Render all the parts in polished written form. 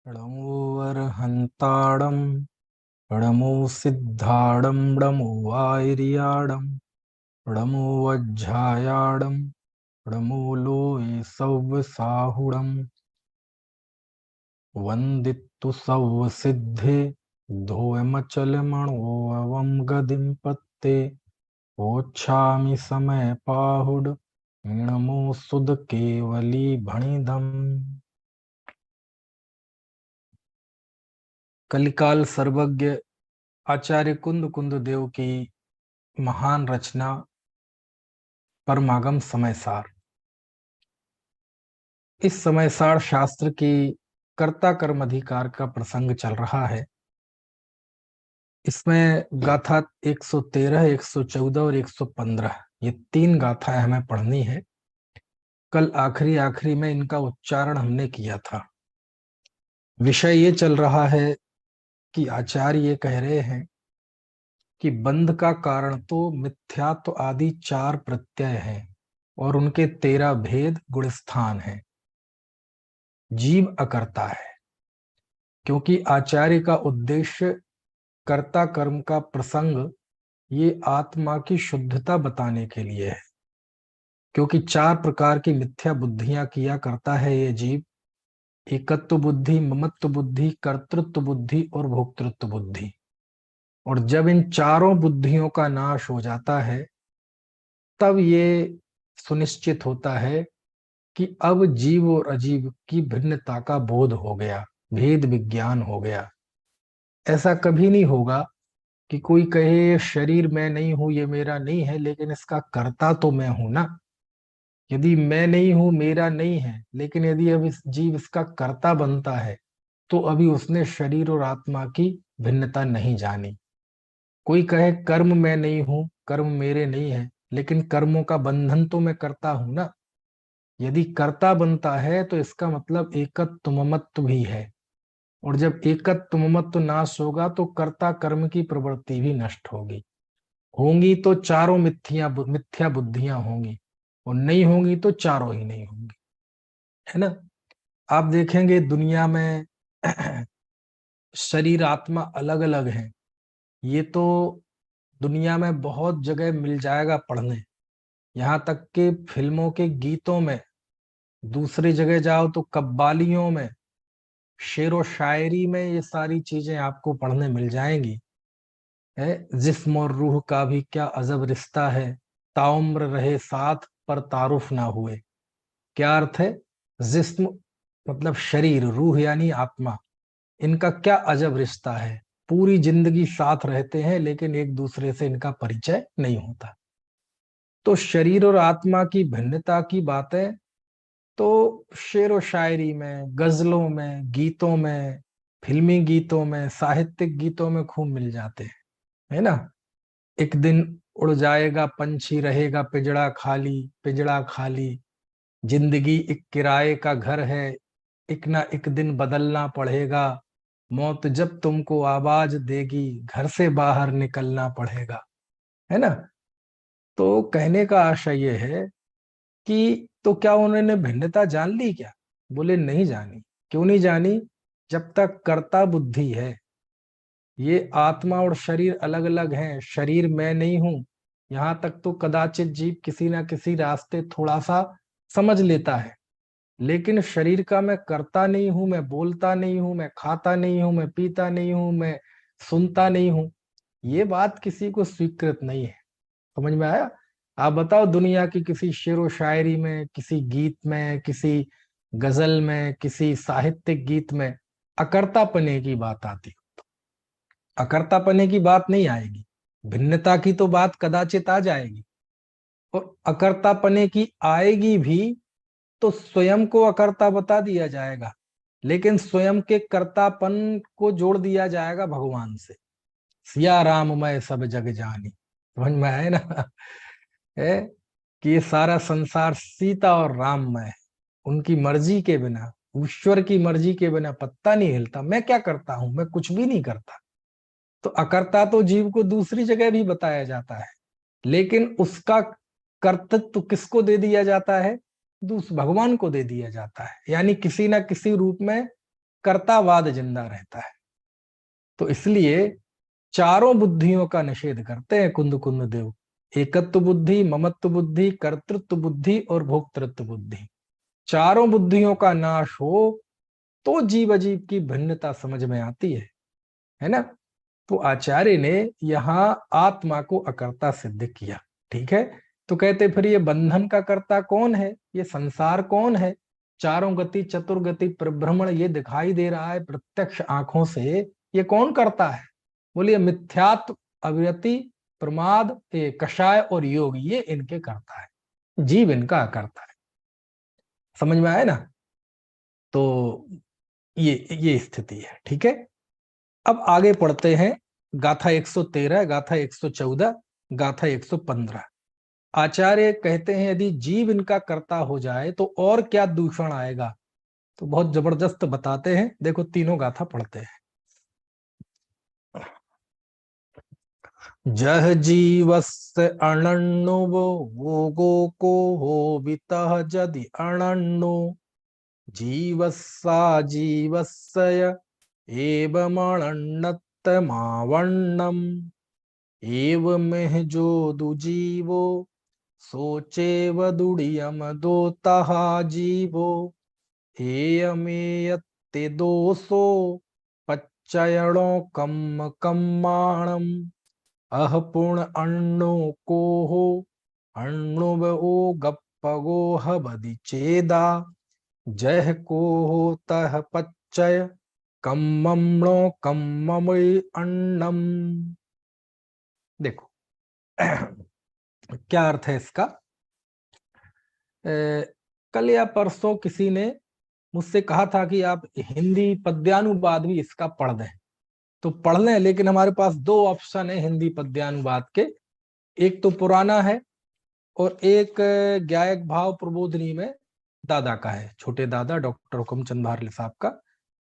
णमोऽर्हन्ताडं णमो सिद्धाडं णमो वायर्याडं णमो वज्झायाडं णमो लोये सव्वसाहुडं वन्दित्तु सव्वसिद्धे धोयमचलमणोऽवं गदिं पत्ते वोच्छामि समयपाहुड णमो सुध केवली भणिधम्। कलिकाल सर्वज्ञ आचार्य कुंद कुंद देव की महान रचना परमागम समयसार। इस समयसार शास्त्र की कर्ता कर्म अधिकार का प्रसंग चल रहा है। इसमें गाथा 113, 114 और 115 ये 3 गाथाएं हमें पढ़नी है। कल आखिरी आखिरी में इनका उच्चारण हमने किया था। विषय ये चल रहा है कि आचार्य ये कह रहे हैं कि बंध का कारण तो मिथ्यात्व आदि 4 प्रत्यय हैं और उनके 13 भेद गुणस्थान हैं। जीव अकर्ता है, क्योंकि आचार्य का उद्देश्य कर्ता कर्म का प्रसंग ये आत्मा की शुद्धता बताने के लिए है। क्योंकि 4 प्रकार की मिथ्या बुद्धियां किया करता है ये जीव। एकत्व बुद्धि, ममत्व बुद्धि, कर्तृत्व बुद्धि और भोक्तृत्व बुद्धि। और जब इन चारों बुद्धियों का नाश हो जाता है तब ये सुनिश्चित होता है कि अब जीव और अजीव की भिन्नता का बोध हो गया, भेद विज्ञान हो गया। ऐसा कभी नहीं होगा कि कोई कहे ये शरीर मैं नहीं हूं, ये मेरा नहीं है, लेकिन इसका कर्ता तो मैं हूं ना। यदि मैं नहीं हूं, मेरा नहीं है, लेकिन यदि अब इस जीव इसका कर्ता बनता है तो अभी उसने शरीर और आत्मा की भिन्नता नहीं जानी। कोई कहे कर्म मैं नहीं हूं, कर्म मेरे नहीं है, लेकिन कर्मों का बंधन तो मैं करता हूं ना। यदि कर्ता बनता है तो इसका मतलब एकत्व ममत्व भी है। और जब एकत्व ममत्व नाश होगा तो कर्ता कर्म की प्रवृत्ति भी नष्ट होगी। होंगी तो चारों मिथ्या बुद्धियां होंगी, और नहीं होंगी तो चारों ही नहीं होंगी, है ना। आप देखेंगे दुनिया में शरीर आत्मा अलग अलग हैं। ये तो दुनिया में बहुत जगह मिल जाएगा पढ़ने। यहाँ तक कि फिल्मों के गीतों में, दूसरी जगह जाओ तो कव्वालियों में, शेरो शायरी में ये सारी चीजें आपको पढ़ने मिल जाएंगी। है जिस्म और रूह का भी क्या अजब रिश्ता है, ताउम्र रहे साथ पर तारुफ ना हुए। क्या अर्थ है? जिस्म मतलब शरीर, रूह यानी आत्मा, इनका क्या अजब रिश्ता है। पूरी जिंदगी साथ रहते हैं लेकिन एक दूसरे से इनका परिचय नहीं होता। तो शरीर और आत्मा की भिन्नता की बातें तो शेर व शायरी में, गजलों में, गीतों में, फिल्मी गीतों में, साहित्यिक गीतों में खूब मिल जाते हैं, है ना। एक दिन उड़ जाएगा पंछी, रहेगा पिंजड़ा खाली, पिंजड़ा खाली। जिंदगी एक किराए का घर है, एक ना एक दिन बदलना पड़ेगा। मौत जब तुमको आवाज देगी, घर से बाहर निकलना पड़ेगा, है ना। तो कहने का आशय ये है कि तो क्या उन्होंने भिन्नता जान ली क्या? बोले नहीं जानी। क्यों नहीं जानी? जब तक कर्ता बुद्धि है। ये आत्मा और शरीर अलग अलग हैं, शरीर मैं नहीं हूं, यहां तक तो कदाचित जीव किसी ना किसी रास्ते थोड़ा सा समझ लेता है। लेकिन शरीर का मैं करता नहीं हूं, मैं बोलता नहीं हूं, मैं खाता नहीं हूं, मैं पीता नहीं हूं, मैं सुनता नहीं हूं, ये बात किसी को स्वीकृत नहीं है। समझ में आया? आप बताओ दुनिया की किसी शेर व शायरी में, किसी गीत में, किसी गजल में, किसी साहित्यिक गीत में अकर्तापने की बात आती? अकर्तापने की बात नहीं आएगी। भिन्नता की तो बात कदाचित आ जाएगी, और अकर्तापने की आएगी भी तो स्वयं को अकर्ता बता दिया जाएगा, लेकिन स्वयं के कर्तापन को जोड़ दिया जाएगा भगवान से। सिया राम मैं सब जग जानी। समझ में आए ना? है कि ये सारा संसार सीता और राम में है। उनकी मर्जी के बिना, ईश्वर की मर्जी के बिना पत्ता नहीं हिलता। मैं क्या करता हूं? मैं कुछ भी नहीं करता। तो अकर्ता तो जीव को दूसरी जगह भी बताया जाता है, लेकिन उसका कर्तृत्व किसको दे दिया जाता है? दूस भगवान को दे दिया जाता है। यानी किसी ना किसी रूप में कर्तावाद जिंदा रहता है। तो इसलिए चारों बुद्धियों का निषेध करते हैं कुंद कुंद देव। एकत्व बुद्धि, ममत्व बुद्धि, कर्तृत्व बुद्धि और भोक्तृत्व बुद्धि। चारों बुद्धियों का नाश हो तो जीव अजीव की भिन्नता समझ में आती है ना। तो आचार्य ने यहाँ आत्मा को अकर्ता सिद्ध किया। ठीक है, तो कहते फिर ये बंधन का कर्ता कौन है, ये संसार कौन है, चारों गति चतुर्गति परिभ्रमण ये दिखाई दे रहा है प्रत्यक्ष आंखों से, ये कौन करता है? बोलिए मिथ्यात्व, अविरति, प्रमाद, कषाय और योग, ये इनके करता है, जीव इनका करता है। समझ में आया ना। तो ये स्थिति है। ठीक है, अब आगे पढ़ते हैं गाथा 113, गाथा 114, गाथा 115। आचार्य कहते हैं यदि जीव इनका कर्ता हो जाए तो और क्या दूषण आएगा। तो बहुत जबरदस्त बताते हैं, देखो तीनों गाथा पढ़ते हैं। जह जीवस्य अनन्नो वो को हो बितः यदि अनन्नो जीवस्सा जीवस्य एवमणन्नतमावण्णम् एवमेह जो दुजीवो सोचे वदुडियम दोतः जीवो एयमेयत्ते दोषो पच्चयणो कम कम्माणम अह पूर्ण अण्णो को हो अण्णुब ओ गप्पगोह बदि चेदा जय को हो तह पच्चय कम्मम्णो कम्ममि अन्नम। देखो क्या अर्थ है इसका। कल या परसों किसी ने मुझसे कहा था कि आप हिंदी पद्यानुवाद भी इसका पढ़ दें, तो पढ़ लें, लेकिन हमारे पास दो ऑप्शन है हिंदी पद्यानुवाद के, एक तो पुराना है और एक गायक भाव प्रबोधनी में दादा का है, छोटे दादा डॉक्टर हुकुमचंद भारले साहब का।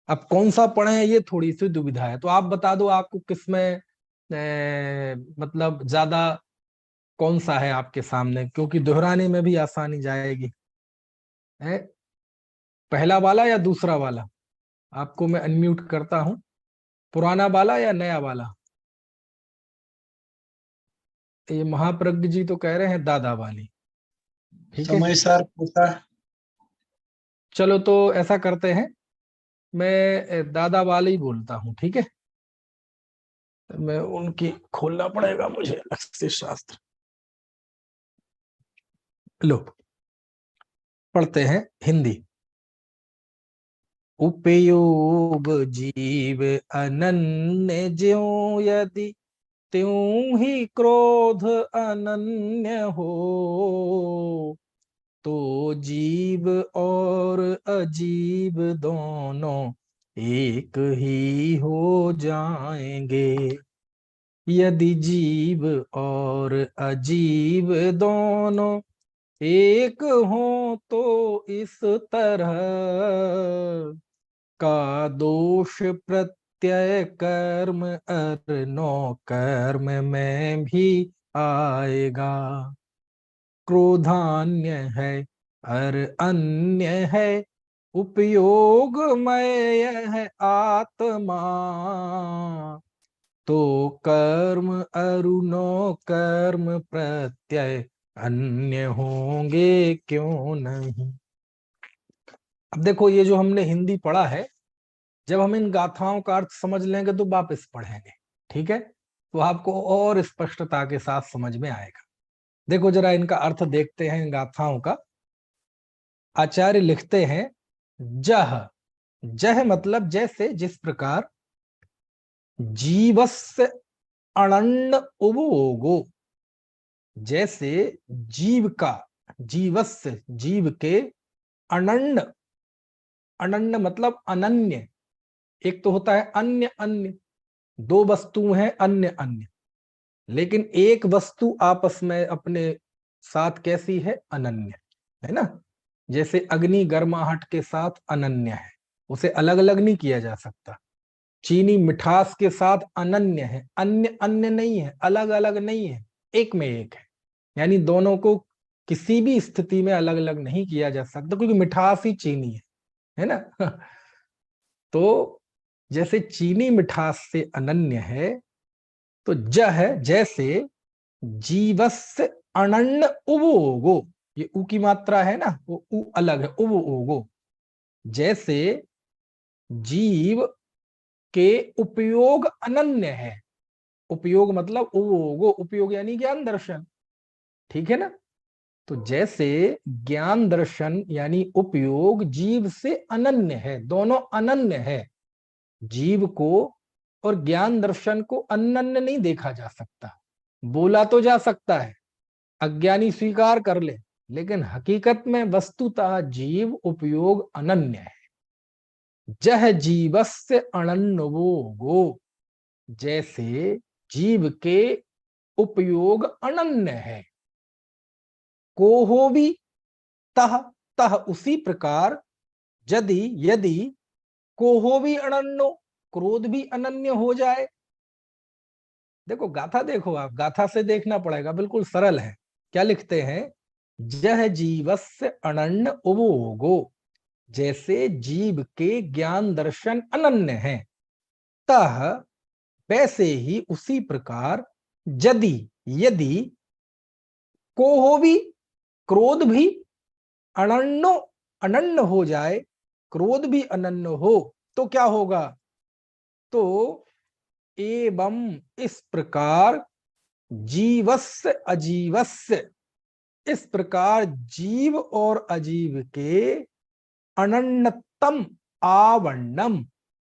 अब कौन सा पढ़े ये थोड़ी सी दुविधा है, तो आप बता दो आपको किसमें मतलब ज्यादा कौन सा है आपके सामने, क्योंकि दोहराने में भी आसानी जाएगी। है पहला वाला या दूसरा वाला? आपको मैं अनम्यूट करता हूं। पुराना वाला या नया वाला? ये महाप्रज्ञ जी तो कह रहे हैं दादा वाली। ठीक है, समय सर पूछा। चलो तो ऐसा करते हैं, मैं दादा वाली बोलता हूँ। ठीक है, मैं उनकी खोलना पड़ेगा मुझे अक्षय शास्त्र। लो पढ़ते हैं हिंदी। उपयोग जीव अनन्य ज्यों यदि त्यों ही क्रोध अनन्य हो तो जीव और अजीव दोनों एक ही हो जाएंगे। यदि जीव और अजीव दोनों एक हो तो इस तरह का दोष प्रत्यय कर्म नो कर्म में भी आएगा। क्रोधान्य है और अन्य है उपयोगमय है आत्मा तो कर्म अरुणो कर्म प्रत्यय अन्य होंगे क्यों नहीं। अब देखो ये जो हमने हिंदी पढ़ा है, जब हम इन गाथाओं का अर्थ समझ लेंगे तो वापस पढ़ेंगे। ठीक है, तो आपको और स्पष्टता के साथ समझ में आएगा। देखो जरा इनका अर्थ देखते हैं इन गाथाओं का। आचार्य लिखते हैं जह, जह मतलब जैसे, जिस प्रकार, जीवस्य अनन्न उपभोगो, जैसे जीव का, जीवस्य जीव के, अनन्न, अनन्न मतलब अनन्य, एक तो होता है अन्य अन्य, दो वस्तु हैं अन्य अन्य, लेकिन एक वस्तु आपस में अपने साथ कैसी है, अनन्य है ना। जैसे अग्नि गर्माहट के साथ अनन्य है, उसे अलग अलग नहीं किया जा सकता। चीनी मिठास के साथ अनन्य है, अन्य अन्य नहीं है, अलग अलग नहीं है, एक में एक है। यानी दोनों को किसी भी स्थिति में अलग अलग नहीं किया जा सकता, क्योंकि मिठास ही चीनी है ना तो जैसे चीनी मिठास से अनन्य है, तो जह जैसे जीवस्य अनन्य उवोगो, ये उ की मात्रा है ना, वो उ अलग है, उवोगो। जैसे जीव के उपयोग अनन्य है, उपयोग मतलब उवोगो, उपयोग यानी ज्ञान दर्शन, ठीक है ना। तो जैसे ज्ञान दर्शन यानी उपयोग जीव से अनन्य है, दोनों अनन्य है, जीव को और ज्ञान दर्शन को अनन्य नहीं देखा जा सकता। बोला तो जा सकता है, अज्ञानी स्वीकार कर ले, लेकिन हकीकत में वस्तुतः जीव उपयोग अनन्य है। जह जीवस्य अनन्यो गो, जैसे जीव के उपयोग अनन्य है। कोहो भी तह, तह उसी प्रकार, यदि यदि कोहो भी अनन्यो, क्रोध भी अनन्य हो जाए। देखो गाथा, देखो आप गाथा से देखना पड़ेगा, बिल्कुल सरल है। क्या लिखते हैं, जह जीवस्य अनन्य उवोगो, जैसे जीव के ज्ञान दर्शन अनन्य है, तह वैसे ही उसी प्रकार, यदि यदि कोहो भी, क्रोध भी अनन्य अनन्य हो जाए, क्रोध भी अनन्य हो, तो क्या होगा, तो एवं इस प्रकार जीवस्य अजीवस्य, इस प्रकार जीव और अजीव के अनन्यतम आवरणम,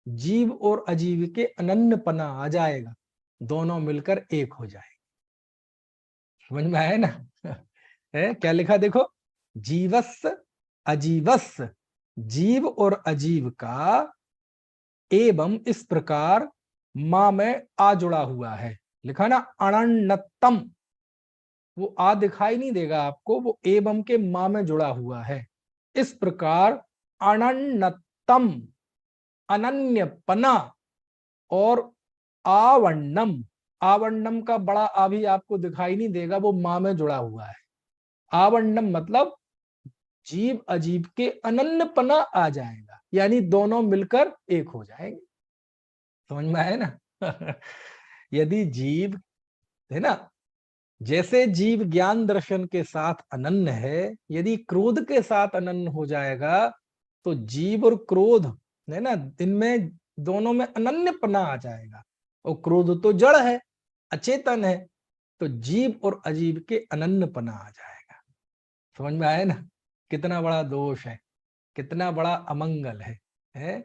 जीव और अजीव के अनन्यपना आ जाएगा, दोनों मिलकर एक हो जाएंगे। समझ में आया ना है क्या लिखा, देखो, जीवस्य अजीवस्य, जीव और अजीव का एवं इस प्रकार मां में आ जुड़ा हुआ है, लिखा ना अनन्यतम, वो आ दिखाई नहीं देगा आपको, वो एवं के मां में जुड़ा हुआ है। इस प्रकार अनन्यतम, अनन्यपना, और आवरणम, आवरणम का बड़ा आ भी आपको दिखाई नहीं देगा, वो मां में जुड़ा हुआ है। आवरणम मतलब जीव अजीव के अनन्यपना आ जाएगा, यानी दोनों मिलकर एक हो जाएंगे। समझ में आए ना यदि जीव है ना, जैसे जीव ज्ञान दर्शन के साथ अनन्य है, यदि क्रोध के साथ अनन्य हो जाएगा, तो जीव और क्रोध है ना, इनमें दोनों में अनन्यपना आ जाएगा। और क्रोध तो जड़ है, अचेतन है, तो जीव और अजीव के अनन्यपना आ जाएगा। समझ में आया ना, कितना बड़ा दोष है, कितना बड़ा अमंगल है?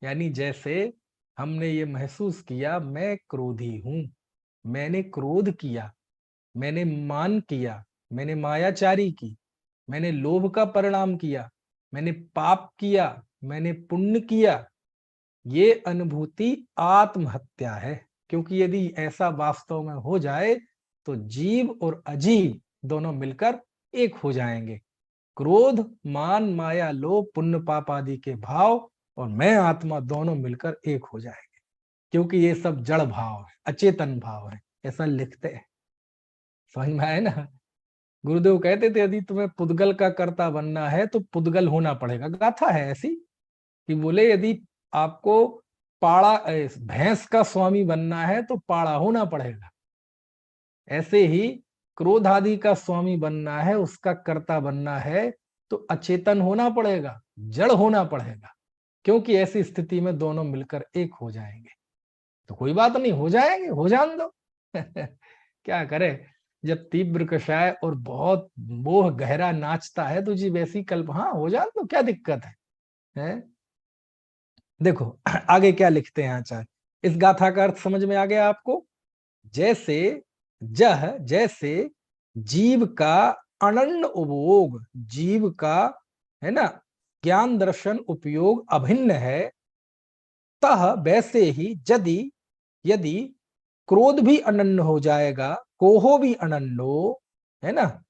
यानी जैसे हमने ये महसूस किया, मैं क्रोधी हूं, मैंने क्रोध किया, मैंने मान किया, मैंने मायाचारी की, मैंने लोभ का परिणाम किया, मैंने पाप किया, मैंने पुण्य किया, ये अनुभूति आत्महत्या है। क्योंकि यदि ऐसा वास्तव में हो जाए, तो जीव और अजीव दोनों मिलकर एक हो जाएंगे। क्रोध, मान, माया, लोभ, पुण्य पाप आदि के भाव और मैं आत्मा दोनों मिलकर एक हो जाएंगे, क्योंकि ये सब जड़ भाव है, अचेतन भाव है, ऐसा लिखते हैं। समझ में आए ना। गुरुदेव कहते थे, यदि तुम्हें पुद्गल का कर्ता बनना है तो पुद्गल होना पड़ेगा। गाथा है ऐसी कि बोले, यदि आपको पाड़ा भैंस का स्वामी बनना है तो पाड़ा होना पड़ेगा। ऐसे ही क्रोध आदि का स्वामी बनना है, उसका कर्ता बनना है, तो अचेतन होना पड़ेगा, जड़ होना पड़ेगा, क्योंकि ऐसी स्थिति में दोनों मिलकर एक हो जाएंगे। तो कोई बात नहीं, हो जाएंगे, हो जान दो क्या करे, जब तीव्र कषाय और बहुत मोह गहरा नाचता है, तो जी वैसी कल्प, हाँ हो जान दो, क्या दिक्कत है? देखो आगे क्या लिखते हैं आचार्य, इस गाथा का अर्थ समझ में आ गया आपको। जैसे जैसे जीव का अनन्य उपयोग, जीव का है ना ज्ञान दर्शन उपयोग अभिन्न है, तह वैसे ही यदि यदि क्रोध भी अनन्य हो जाएगा, कोहो भी अनन्यो, है ना,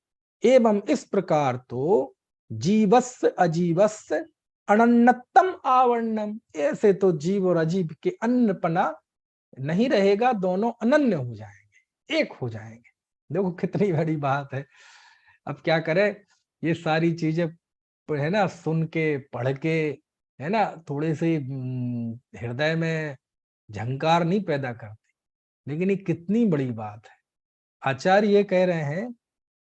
एवं इस प्रकार तो जीवस्य अजीवस्य अनन्यतम आवरणम, ऐसे तो जीव और अजीव के अन्नपना नहीं रहेगा, दोनों अनन्य हो जाएंगे, एक हो जाएंगे। देखो कितनी बड़ी बात है। अब क्या करें, ये सारी चीजें है ना सुन के, पढ़ के, है ना, थोड़े से हृदय में झंकार नहीं पैदा करते। लेकिन ये कितनी बड़ी बात है। आचार्य ये कह रहे हैं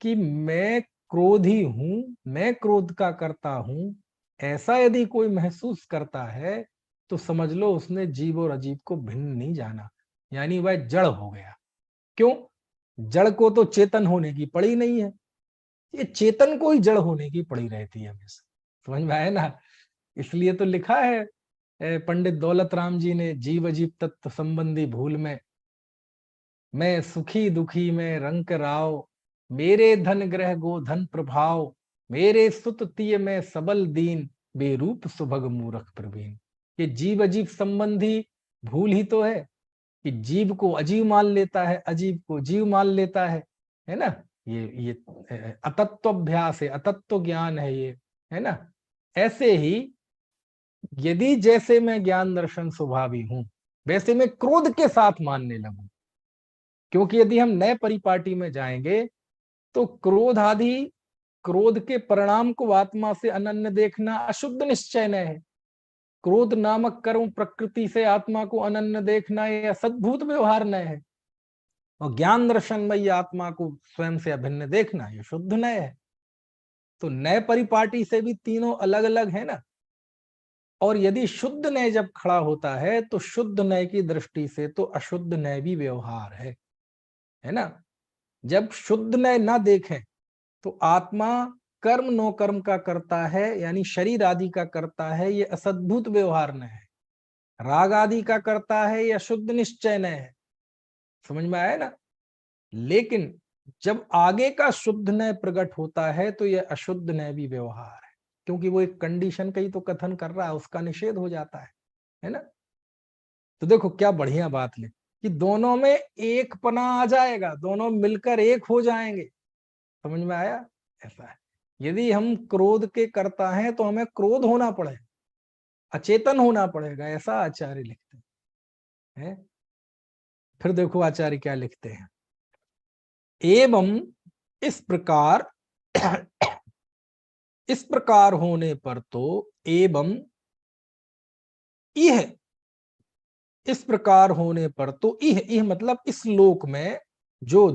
कि मैं क्रोधी हूं, मैं क्रोध का करता हूं, ऐसा यदि कोई महसूस करता है तो समझ लो उसने जीव और अजीव को भिन्न नहीं जाना, यानी वह जड़ हो गया। क्यों? जड़ को तो चेतन होने की पड़ी नहीं है, ये चेतन को ही जड़ होने की पड़ी रहती है हमेशा। समझ में आया ना? इसलिए तो लिखा है पंडित दौलत राम जी ने जीव अजीव तत्व संबंधी भूल में, मैं सुखी दुखी में रंक राव, मेरे धन ग्रह गो धन प्रभाव, मेरे सुत तिय में सबल दीन, बेरूप सुभग मूरख प्रवीण। ये जीव अजीव संबंधी भूल ही तो है कि जीव को अजीव मान लेता है, अजीव को जीव मान लेता है ना? ये अतत्वाभ्यास है, अतत्व ज्ञान है ये, है ना? ऐसे ही यदि जैसे मैं ज्ञान दर्शन स्वभावी हूं, वैसे मैं क्रोध के साथ मानने लगूं, क्योंकि यदि हम नए परिपाटी में जाएंगे तो क्रोध आदि, क्रोध के परिणाम को आत्मा से अनन्य देखना अशुद्ध निश्चय न है। क्रोध नामक कर्म प्रकृति से आत्मा को अनन्य देखना यह सद्भूत व्यवहार न है। और ज्ञान दर्शन में ये आत्मा को स्वयं से अभिन्न देखना ये शुद्ध नय है। तो नए परिपाटी से भी तीनों अलग अलग है ना। और यदि शुद्ध नय जब खड़ा होता है तो शुद्ध नय की दृष्टि से तो अशुद्ध नय भी व्यवहार है ना? जब शुद्ध नय ना देखें तो आत्मा कर्म नो कर्म का करता है, यानी शरीर आदि का करता है, ये असद्भुत व्यवहार न है। राग आदि का करता है, यह शुद्ध निश्चय न है। समझ में आया ना? लेकिन जब आगे का शुद्ध नय प्रकट होता है तो यह अशुद्ध नय भी व्यवहार है, क्योंकि वो एक कंडीशन का ही तो कथन कर रहा है, उसका निषेध हो जाता है ना? तो देखो क्या बढ़िया बात ले कि दोनों में एक पना आ जाएगा, दोनों मिलकर एक हो जाएंगे। समझ में आया? ऐसा है। यदि हम क्रोध के करता हैं तो हमें क्रोध होना पड़ेगा, अचेतन होना पड़ेगा, ऐसा आचार्य लिखते हैं। फिर देखो आचार्य क्या लिखते हैं। एवं इस प्रकार इस प्रकार होने पर तो एवं इह इस प्रकार होने पर तो इह मतलब इस लोक में जो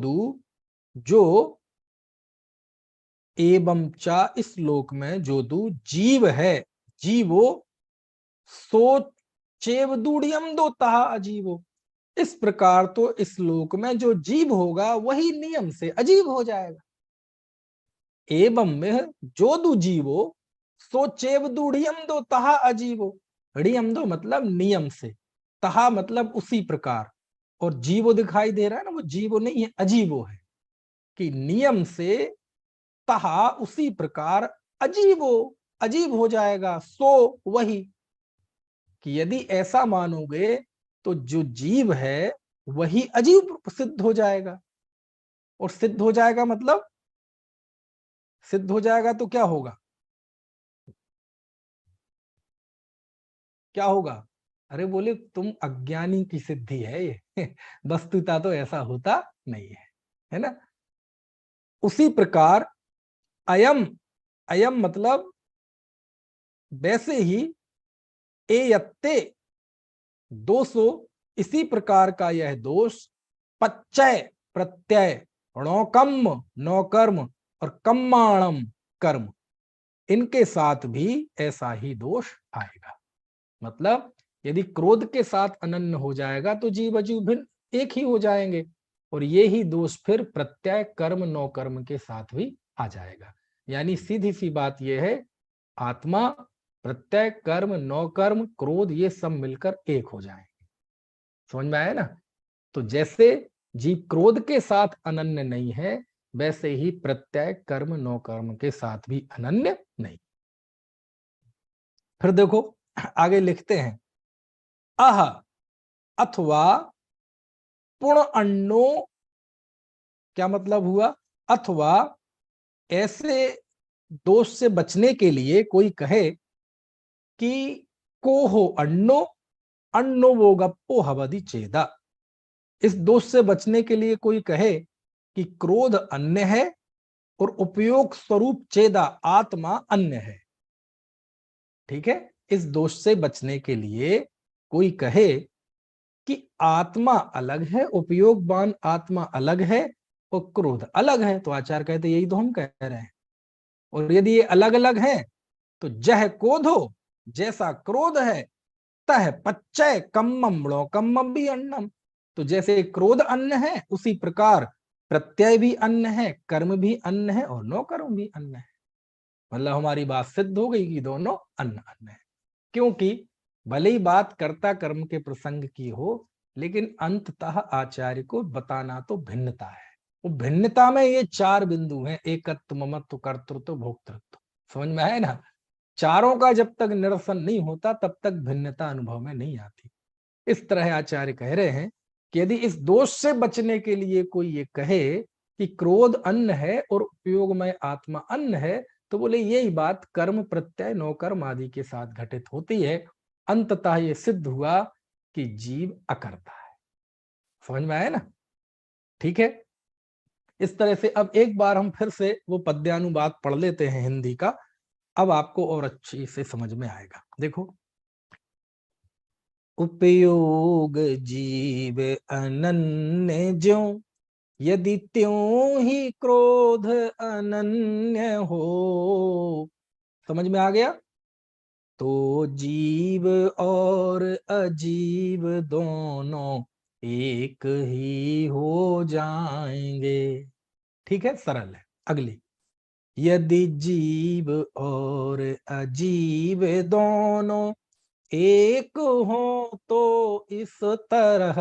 जो एवं चा इस लोक में जो जीव है, जीवो सो चेव दूढ़ियम दो तहा अजीवो। इस प्रकार तो इस लोक में जो जीव होगा वही नियम से अजीब हो जाएगा। एवं में जो दु जीवो सो चेव दूढ़ियम दो तहा अजीवो। ऋयम दो मतलब नियम से, तहा मतलब उसी प्रकार, और जीवो दिखाई दे रहा है ना, वो जीवो नहीं है, अजीवो है, कि नियम से तहा उसी प्रकार अजीवो अजीब हो जाएगा। सो वही, कि यदि ऐसा मानोगे तो जो जीव है वही अजीब सिद्ध हो जाएगा। और सिद्ध हो जाएगा मतलब, सिद्ध हो जाएगा तो क्या होगा? क्या होगा? अरे बोले तुम अज्ञानी की सिद्धि है ये वस्तुतः तो ऐसा होता नहीं है ना? उसी प्रकार अयम, अयम मतलब वैसे ही, ए यत्ते दोषो इसी प्रकार का यह दोष, पच्चय प्रत्यय, णोकम नौकर्म और कम्माणम कर्म, इनके साथ भी ऐसा ही दोष आएगा। मतलब यदि क्रोध के साथ अनन्य हो जाएगा तो जीव अजीव भिन्न एक ही हो जाएंगे, और ये ही दोष फिर प्रत्यय कर्म नौकर्म के साथ भी आ जाएगा। यानी सीधी सी बात यह है, आत्मा प्रत्यय कर्म नौकर्म क्रोध ये सब मिलकर एक हो जाएंगे। समझ में आया ना? तो जैसे जीव क्रोध के साथ अनन्य नहीं है, वैसे ही प्रत्यय कर्म नौकर्म के साथ भी अनन्य नहीं। फिर देखो आगे लिखते हैं, अह अथवा पुण अन्नो, क्या मतलब हुआ? अथवा ऐसे दोष से बचने के लिए कोई कहे कि को हो अन्नो, अन्नो वो गप्पो हवदि चेदा। इस दोष से बचने के लिए कोई कहे कि क्रोध अन्य है और उपयोग स्वरूप चेदा आत्मा अन्य है। ठीक है? इस दोष से बचने के लिए कोई कहे कि आत्मा अलग है, उपयोगवान आत्मा अलग है और क्रोध अलग है, तो आचार्य कहते यही तो हम कह रहे हैं। और यदि ये अलग अलग है तो जह क्रोधो, जैसा क्रोध है, तह पच्चय कम्मम्णो कम्मम भी अन्नम। तो जैसे क्रोध अन्न है उसी प्रकार प्रत्यय भी अन्न है, कर्म भी अन्न है और नो कर्म भी अन्न है। मतलब हमारी बात सिद्ध हो गई कि दोनों अन्न अन्न है। क्योंकि भले ही बात कर्ता कर्म के प्रसंग की हो, लेकिन अंततः आचार्य को बताना तो भिन्नता है। वो भिन्नता में ये चार बिंदु हैं, एकत्व, ममत्व, कर्तृत्व, भोक्तृत्व। समझ में आए ना? चारों का जब तक निरसन नहीं होता तब तक भिन्नता अनुभव में नहीं आती। इस तरह आचार्य कह रहे हैं कि यदि इस दोष से बचने के लिए कोई ये कहे कि क्रोध अन्न है और उपयोग में आत्मा अन्न है, तो बोले यही बात कर्म प्रत्यय नौ कर्म आदि के साथ घटित होती है। अंततः ये सिद्ध हुआ कि जीव अकर्ता है। समझ में आया ना? ठीक है। इस तरह से अब एक बार हम फिर से वो पद्यानुवाद पढ़ लेते हैं हिंदी का, अब आपको और अच्छी से समझ में आएगा। देखो, उपयोग जीव अनन्य ज्यों, यदि त्यों ही क्रोध अनन्य हो। समझ में आ गया? तो जीव और अजीव दोनों एक ही हो जाएंगे। ठीक है, सरल है। अगली, यदि जीव और अजीव दोनों एक हो तो इस तरह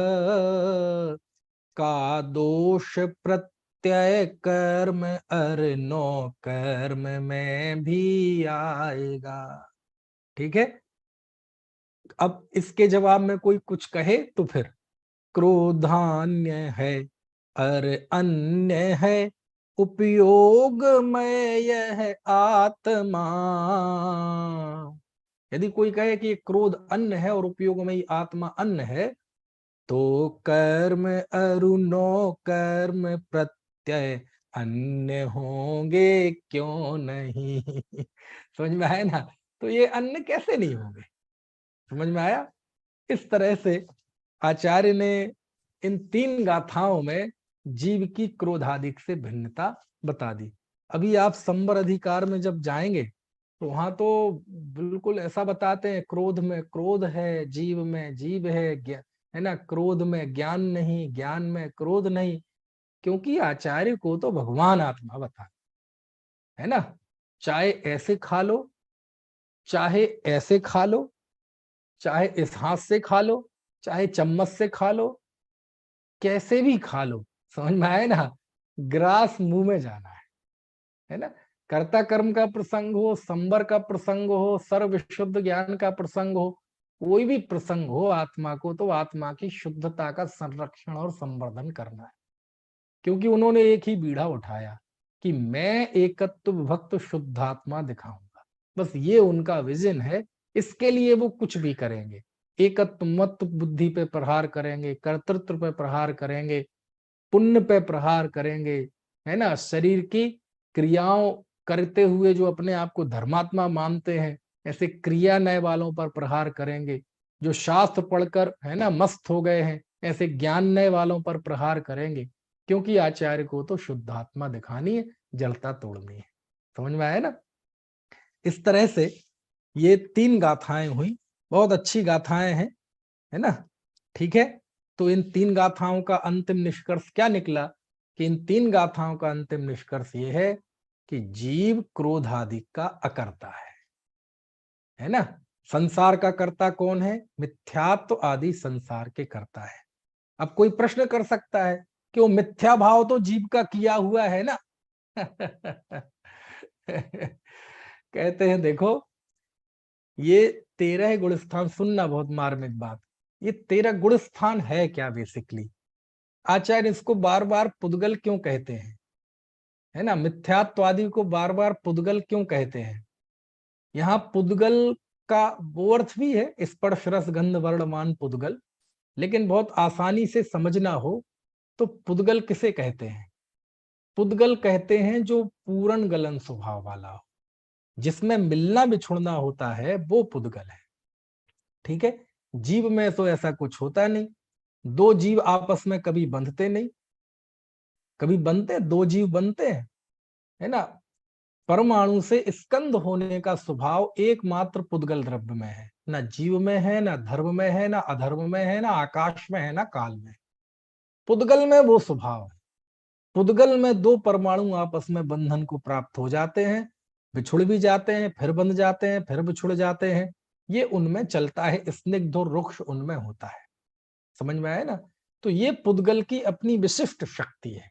का दोष प्रत्यय कर्म अर नो कर्म में भी आएगा। ठीक है। अब इसके जवाब में कोई कुछ कहे तो फिर क्रोधान्य है और अन्य है, उपयोग में यह आत्मा। यदि कोई कहे कि क्रोध अन्न है और उपयोग में ही आत्मा अन्न है, तो कर्म अरुणो कर्म प्रत्यय अन्य होंगे क्यों नहीं? समझ में आया ना? तो ये अन्न कैसे नहीं होंगे? समझ में आया? इस तरह से आचार्य ने इन तीन गाथाओं में जीव की क्रोधादिक से भिन्नता बता दी। अभी आप संवर अधिकार में जब जाएंगे तो वहां तो बिल्कुल ऐसा बताते हैं, क्रोध में क्रोध है, जीव में जीव है ना, क्रोध में ज्ञान नहीं, ज्ञान में क्रोध नहीं। क्योंकि आचार्य को तो भगवान आत्मा बता, है ना। चाहे ऐसे खा लो, चाहे ऐसे खा लो, चाहे इस हाथ से खा लो, चाहे चम्मच से खा लो, कैसे भी खा लो। समझ में आए ना? ग्रास मुंह में जाना है ना। कर्ता कर्म का प्रसंग हो, संवर का प्रसंग हो, सर्व शुद्ध ज्ञान का प्रसंग हो, कोई भी प्रसंग हो, आत्मा को तो आत्मा की शुद्धता का संरक्षण और संवर्धन करना है। क्योंकि उन्होंने एक ही बीड़ा उठाया कि मैं एकत्व विभक्त शुद्धात्मा दिखाऊंगा। बस ये उनका विजन है। इसके लिए वो कुछ भी करेंगे। एकत्व मत बुद्धि पे प्रहार करेंगे, कर्तृत्व पे प्रहार करेंगे, पुण्य पे प्रहार करेंगे, है ना। शरीर की क्रियाओं करते हुए जो अपने आप को धर्मात्मा मानते हैं, ऐसे क्रिया नय वालों पर प्रहार करेंगे। जो शास्त्र पढ़कर, है ना, मस्त हो गए हैं, ऐसे ज्ञान नय वालों पर प्रहार करेंगे। क्योंकि आचार्य को तो शुद्धात्मा दिखानी है, जड़ता तोड़नी है। समझ में आया ना? इस तरह से ये तीन गाथाएं हुई, बहुत अच्छी गाथाएं हैं, है ना। ठीक है। तो इन तीन गाथाओं का अंतिम निष्कर्ष क्या निकला? कि इन तीन गाथाओं का अंतिम निष्कर्ष ये है कि जीव क्रोधादि का अकर्ता है ना। संसार का कर्ता कौन है? मिथ्यात्व आदि संसार के कर्ता है। अब कोई प्रश्न कर सकता है कि वो मिथ्या भाव तो जीव का किया हुआ है ना। कहते हैं देखो, ये 13 गुण स्थान, सुनना बहुत मार्मिक बात, ये 13 गुण स्थान है क्या बेसिकली? आचार्य इसको बार बार पुद्गल क्यों कहते हैं, है ना। मिथ्यात्वादी को बार बार पुद्गल क्यों कहते हैं? यहाँ पुद्गल का वो अर्थ भी है, स्पर्श रस गंध वर्णमान पुद्गल, लेकिन बहुत आसानी से समझना हो तो पुद्गल किसे कहते हैं? पुद्गल कहते हैं जो पूर्ण गलन स्वभाव वाला हो। जिसमें मिलना बिछुड़ना होता है वो पुद्गल है। ठीक है, जीव में तो ऐसा कुछ होता नहीं। दो जीव आपस में कभी बंधते नहीं, कभी बनते, दो जीव बनते हैं, है ना। परमाणु से स्कंद होने का स्वभाव एकमात्र पुद्गल द्रव्य में है, ना जीव में है, ना धर्म में है, ना अधर्म में है, ना आकाश में है, ना काल में। पुद्गल में वो स्वभाव है। पुद्गल में दो परमाणु आपस में बंधन को प्राप्त हो जाते हैं, बिछुड़ भी जाते हैं, फिर बंध जाते हैं, फिर बिछुड़ जाते हैं। ये उनमें चलता है, स्निग्ध और रुक्ष उनमें होता है। समझ में आया ना। तो ये पुद्गल की अपनी विशिष्ट शक्ति है,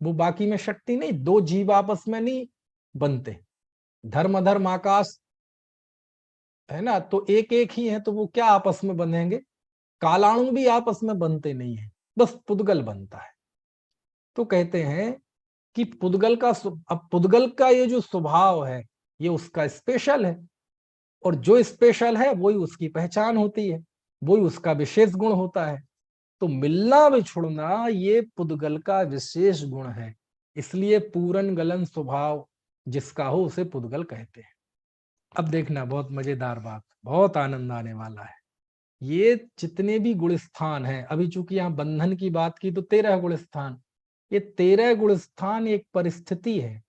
वो बाकी में शक्ति नहीं। दो जीव आपस में नहीं बनते, धर्म अधर्म आकाश, है ना, तो एक एक ही है, तो वो क्या आपस में बनेंगे। कालाणु भी आपस में बनते नहीं है, बस पुद्गल बनता है। तो कहते हैं कि पुद्गल का अब पुद्गल का ये जो स्वभाव है ये उसका स्पेशल है, और जो स्पेशल है वही उसकी पहचान होती है, वही उसका विशेष गुण होता है। तो मिलना बिछुड़ना ये पुद्गल का विशेष गुण है, इसलिए पूरन गलन स्वभाव जिसका हो उसे पुद्गल कहते हैं। अब देखना, बहुत मजेदार बात, बहुत आनंद आने वाला है। ये जितने भी गुण स्थान हैं, अभी चूंकि यहाँ बंधन की बात की तो 13 गुण स्थान, ये 13 गुण स्थान एक परिस्थिति है,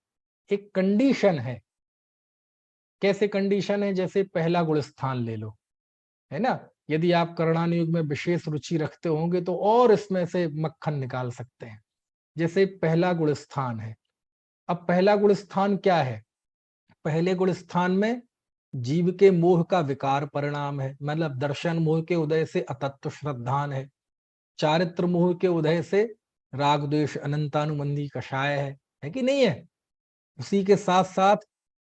एक कंडीशन है। कैसे कंडीशन है, जैसे पहला गुण स्थान ले लो, है ना। यदि आप करणान युग में विशेष रुचि रखते होंगे तो और इसमें से मक्खन निकाल सकते हैं। जैसे पहला गुण स्थान है, अब पहला गुण स्थान क्या है। पहले गुण स्थान में जीव के मोह का विकार परिणाम है, मतलब दर्शन मोह के उदय से अतत्व श्रद्धान है, चारित्र मोह के उदय से राग द्वेष अनंतानुबंधी कषाय है कि नहीं है। उसी के साथ साथ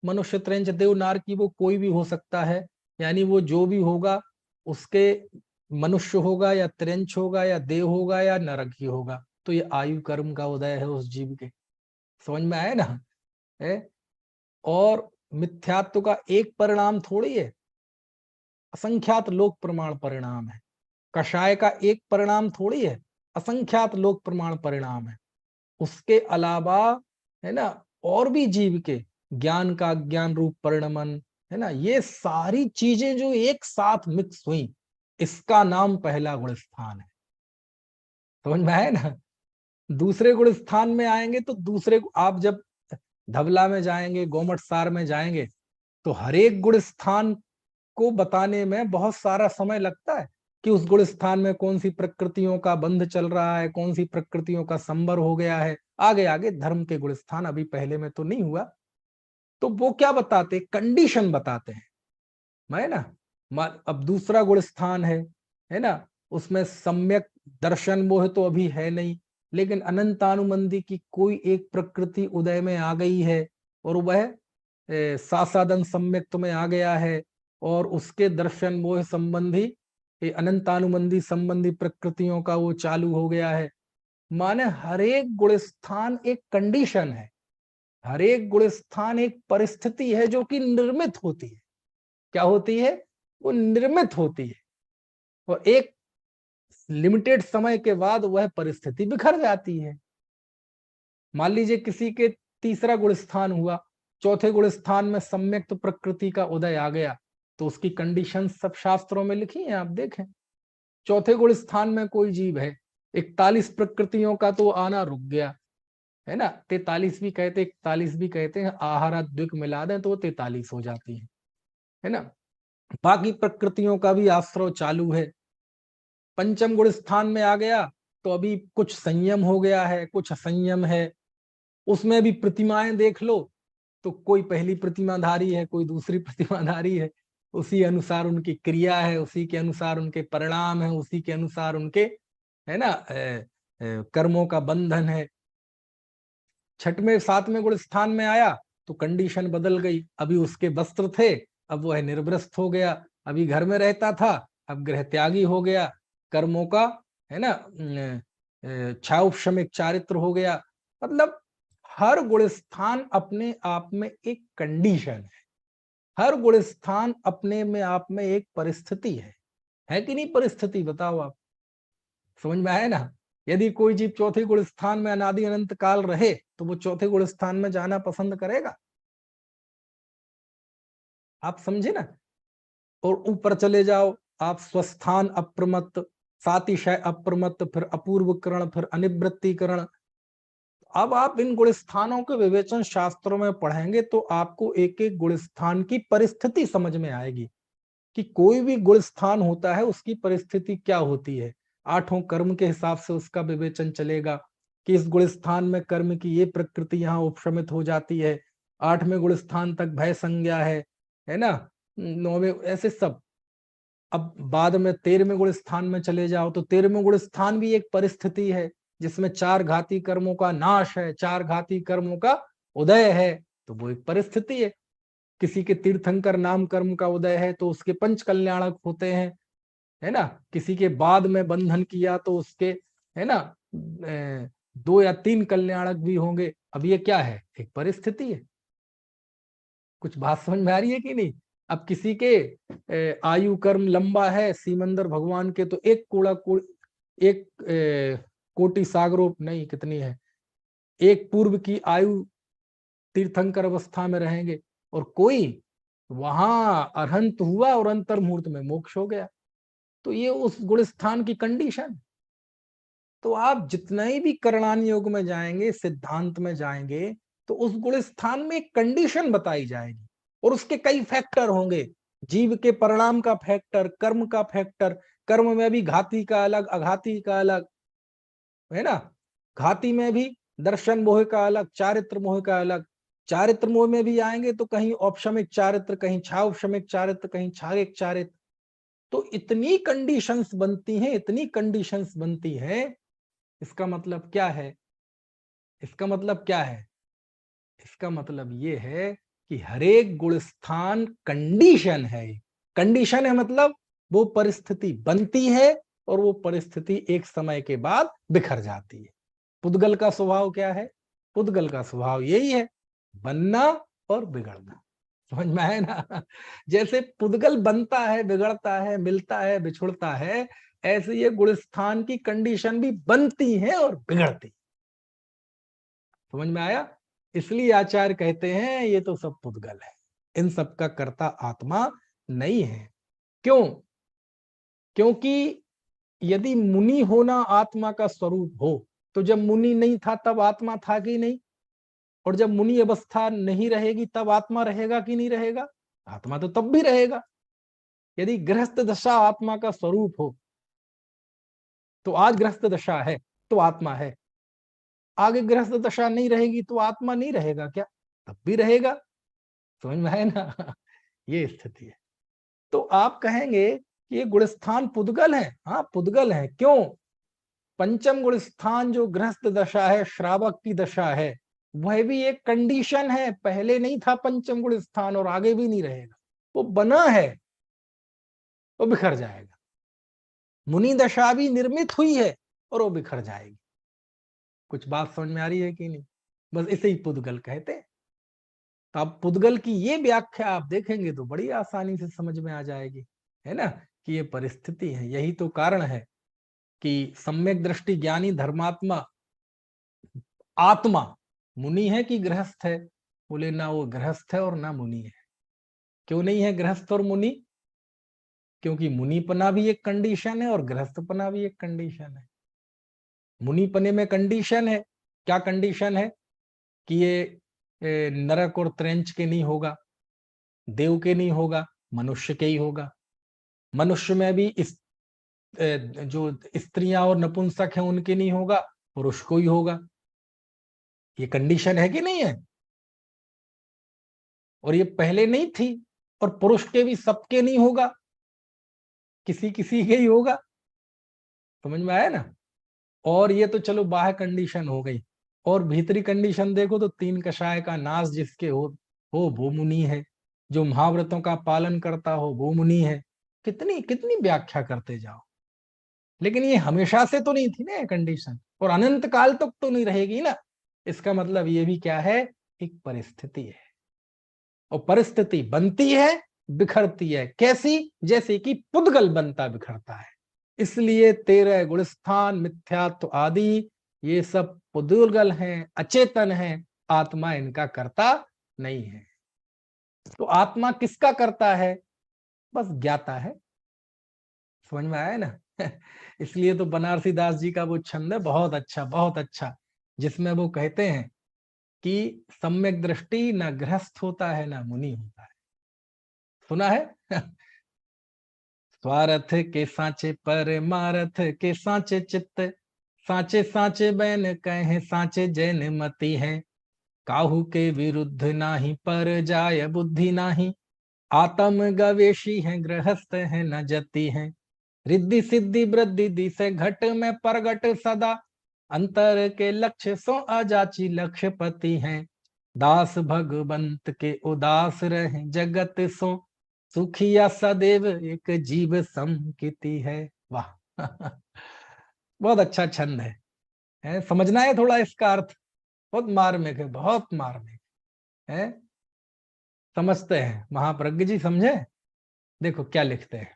मनुष्य त्रैंच देव नार की वो कोई भी हो सकता है, यानी वो जो भी होगा उसके, मनुष्य होगा या त्रेंच होगा या देव होगा या नरक ही होगा, तो ये आयु कर्म का उदय है उस जीव के। समझ में आए ना। है, और मिथ्यात्व का एक परिणाम थोड़ी है, असंख्यात लोक प्रमाण परिणाम है। कषाय का एक परिणाम थोड़ी है, असंख्यात लोक प्रमाण परिणाम है। उसके अलावा, है ना, और भी जीव के ज्ञान का ज्ञान रूप परिणमन, है ना, ये सारी चीजें जो एक साथ मिक्स हुई, इसका नाम पहला गुण स्थान है। समझ में आए ना। दूसरे गुण स्थान में आएंगे तो दूसरे, आप जब धबला में जाएंगे, गोमट सार में जाएंगे, तो हर एक गुण स्थान को बताने में बहुत सारा समय लगता है कि उस गुण स्थान में कौन सी प्रकृतियों का बंध चल रहा है, कौन सी प्रकृतियों का संबर हो गया है। आगे आगे धर्म के गुण स्थान, अभी पहले में तो नहीं हुआ। तो वो क्या बताते, कंडीशन बताते हैं, है ना। अब दूसरा गुण स्थान है ना, उसमें सम्यक दर्शन मोह तो अभी है नहीं, लेकिन अनंतानुबंधी की कोई एक प्रकृति उदय में आ गई है, और वह सासादन सम्यक्त में आ गया है, और उसके दर्शन मोह संबंधी अनंतानुबंधी संबंधी प्रकृतियों का वो चालू हो गया है। माने हर एक गुण स्थान एक कंडीशन है, हर एक गुण स्थान एक परिस्थिति है जो कि निर्मित होती है। क्या होती है, वो निर्मित होती है, और एक लिमिटेड समय के बाद वह परिस्थिति बिखर जाती है। मान लीजिए किसी के तीसरा गुण स्थान हुआ, चौथे गुण स्थान में सम्यक्त प्रकृति का उदय आ गया, तो उसकी कंडीशन सब शास्त्रों में लिखी है, आप देखें। चौथे गुण स्थान में कोई जीव है, 41 प्रकृतियों का तो आना रुक गया, है ना। 43 भी कहते, 41 भी कहते हैं, आहारा द्विक मिला दें तो वो 43 हो जाती है ना। बाकी प्रकृतियों का भी आश्रव चालू है। पंचम गुण स्थान में आ गया तो अभी कुछ संयम हो गया है, कुछ असंयम है। उसमें भी प्रतिमाएं देख लो, तो कोई पहली प्रतिमाधारी है, कोई दूसरी प्रतिमाधारी है, उसी अनुसार उनकी क्रिया है, उसी के अनुसार उनके परिणाम है, उसी के अनुसार उनके, है ना, कर्मों का बंधन है। छठवें सातवें गुण स्थान में आया तो कंडीशन बदल गई, अभी उसके वस्त्र थे, अब वह निर्वस्त्र हो गया। अभी घर में रहता था, अब गृह त्यागी हो गया, कर्मों का, है ना, क्षाउपशमिक चारित्र हो गया। मतलब हर गुण स्थान अपने आप में एक कंडीशन है, हर गुण स्थान अपने में आप में एक परिस्थिति है कि नहीं। परिस्थिति बताओ आप, समझ में आया ना। यदि कोई जीव चौथे गुण स्थान में अनादि अनंत काल रहे तो वो चौथे गुण स्थान में जाना पसंद करेगा। आप समझे ना। और ऊपर चले जाओ आप, स्वस्थान अप्रमत्त, सातिशय अप्रमत्त, फिर अपूर्वकरण, फिर अनिवृत्तिकरण। अब आप इन गुण स्थानों के विवेचन शास्त्रों में पढ़ेंगे तो आपको एक एक गुण स्थान की परिस्थिति समझ में आएगी कि कोई भी गुण स्थान होता है उसकी परिस्थिति क्या होती है। आठों कर्म के हिसाब से उसका विवेचन चलेगा कि इस गुण स्थान में कर्म की ये प्रकृति यहाँ उपशमित हो जाती है, आठवें गुण स्थान तक भय संज्ञा है ना, नौवें, ऐसे सब। अब बाद में 13वें गुण स्थान में चले जाओ तो 13वें गुण स्थान भी एक परिस्थिति है जिसमें 4 घाती कर्मों का नाश है, 4 घाती कर्मों का उदय है, तो वो एक परिस्थिति है। किसी के तीर्थंकर नाम कर्म का उदय है तो उसके पंच कल्याणक होते हैं, है ना। किसी के बाद में बंधन किया तो उसके, है ना, 2 या 3 कल्याणक भी होंगे। अब ये क्या है, एक परिस्थिति है। कुछ बात समझ में आ रही है कि नहीं। अब किसी के आयु कर्म लंबा है सीमंदर भगवान के, तो एक एक कोटि सागरों नहीं, कितनी है, एक पूर्व की आयु तीर्थंकर अवस्था में रहेंगे, और कोई वहां अरहंत हुआ और अंतर मुहूर्त में मोक्ष हो गया, तो ये उस गुण स्थान की कंडीशन। तो आप जितने भी करणान योग में जाएंगे, सिद्धांत में जाएंगे, तो उस गुण स्थान में एक कंडीशन बताई जाएगी और उसके कई फैक्टर होंगे। जीव के परिणाम का फैक्टर, कर्म का फैक्टर, कर्म में भी घाती का अलग, अघाती का अलग, है ना। घाती में भी दर्शन मोह का अलग, चारित्र मोह का अलग। चारित्र मोह में भी आएंगे तो कहीं औपशमिक चारित्र, कहीं छावशमिक चारित्र, कहीं छारिक चारित्र। तो इतनी कंडीशंस बनती हैं, इतनी कंडीशंस बनती हैं। इसका मतलब क्या है, इसका मतलब क्या है, इसका मतलब ये है कि हरेक गुण स्थान कंडीशन है। कंडीशन है मतलब वो परिस्थिति बनती है और वो परिस्थिति एक समय के बाद बिखर जाती है। पुद्गल का स्वभाव क्या है, पुद्गल का स्वभाव यही है, बनना और बिगड़ना। समझ में आए ना। जैसे पुद्गल बनता है, बिगड़ता है, मिलता है, बिछुड़ता है, ऐसे ये गुण स्थान की कंडीशन भी बनती है और बिगड़ती। समझ में आया। इसलिए आचार्य कहते हैं ये तो सब पुद्गल है, इन सब का कर्ता आत्मा नहीं है। क्यों? क्योंकि यदि मुनि होना आत्मा का स्वरूप हो, तो जब मुनि नहीं था तब आत्मा था कि नहीं, और जब मुनि अवस्था नहीं रहेगी तब आत्मा रहेगा कि नहीं रहेगा, आत्मा तो तब भी रहेगा। यदि गृहस्थ दशा आत्मा का स्वरूप हो, तो आज गृहस्थ दशा है तो आत्मा है, आगे गृहस्थ दशा नहीं रहेगी तो आत्मा नहीं रहेगा क्या, तब भी रहेगा। समझ में है ना। ये स्थिति है। तो आप कहेंगे कि ये गुणस्थान पुद्गल है, हाँ पुद्गल है। क्यों? पंचम गुण स्थान जो गृहस्थ दशा है, श्रावक की दशा है, वह भी एक कंडीशन है। पहले नहीं था पंचम गुण स्थान और आगे भी नहीं रहेगा, वो बना है, वो बिखर जाएगा। मुनि दशा भी निर्मित हुई है और वो बिखर जाएगी। कुछ बात समझ में आ रही है कि नहीं। बस इसे ही पुद्गल कहते हैं। तो आप पुद्गल की ये व्याख्या आप देखेंगे तो बड़ी आसानी से समझ में आ जाएगी, है ना, कि ये परिस्थिति है। यही तो कारण है कि सम्यक दृष्टि ज्ञानी धर्मात्मा आत्मा मुनि है कि गृहस्थ है। बोले ना वो गृहस्थ है और ना मुनि है। क्यों नहीं है गृहस्थ और मुनि? क्योंकि मुनिपना भी एक कंडीशन है और गृहस्थपना भी एक कंडीशन है। मुनिपने में कंडीशन है, क्या कंडीशन है, कि ये नरक और त्रैंच के नहीं होगा, देव के नहीं होगा, मनुष्य के ही होगा। मनुष्य में भी इस जो स्त्रियां और नपुंसक हैं उनके नहीं होगा, पुरुष को ही होगा। ये कंडीशन है कि नहीं है? और ये पहले नहीं थी। और पुरुष के भी सबके नहीं होगा, किसी किसी के ही होगा। समझ में आया ना। और ये तो चलो बाह्य कंडीशन हो गई, और भीतरी कंडीशन देखो तो 3 कषाय का नाश जिसके हो वो मुनि है। जो महाव्रतों का पालन करता हो वो मुनि है। कितनी कितनी व्याख्या करते जाओ, लेकिन ये हमेशा से तो नहीं थी ना कंडीशन, और अनंत काल तक तो नहीं रहेगी ना। इसका मतलब ये भी क्या है, एक परिस्थिति है। और परिस्थिति बनती है, बिखरती है। कैसी? जैसे कि पुद्गल बनता बिखरता है। इसलिए 13 गुणस्थान, मिथ्यात्व आदि, ये सब पुद्गल हैं, अचेतन हैं, आत्मा इनका कर्ता नहीं है। तो आत्मा किसका करता है? बस ज्ञाता है। समझ में आया ना? इसलिए तो बनारसी दास जी का वो छंद है बहुत अच्छा, जिसमें वो कहते हैं कि सम्यक दृष्टि न गृहस्थ होता है न मुनि होता है। सुना है? स्वार्थ के सांचे पर मारथ के सांचे चित्त, सांचे सांचे बैन कहे सांचे जैन मति है, काहू के विरुद्ध नाही पर जाय बुद्धि नाही, आत्म गवेशी है गृहस्थ है न जति है, रिद्धि सिद्धि वृद्धि दिसे घट में परगट सदा, अंतर के लक्ष्य सो अजाची लक्ष्यपति हैं, दास भगवंत के उदास रहे जगत सो, सुखिया सदैव एक जीव समकिति है। वाह! बहुत अच्छा छंद है? समझना है थोड़ा इसका अर्थ, बहुत मार्मिक है, बहुत मार्मिक है। समझते हैं महाप्रज्ञ जी, समझे? देखो क्या लिखते हैं।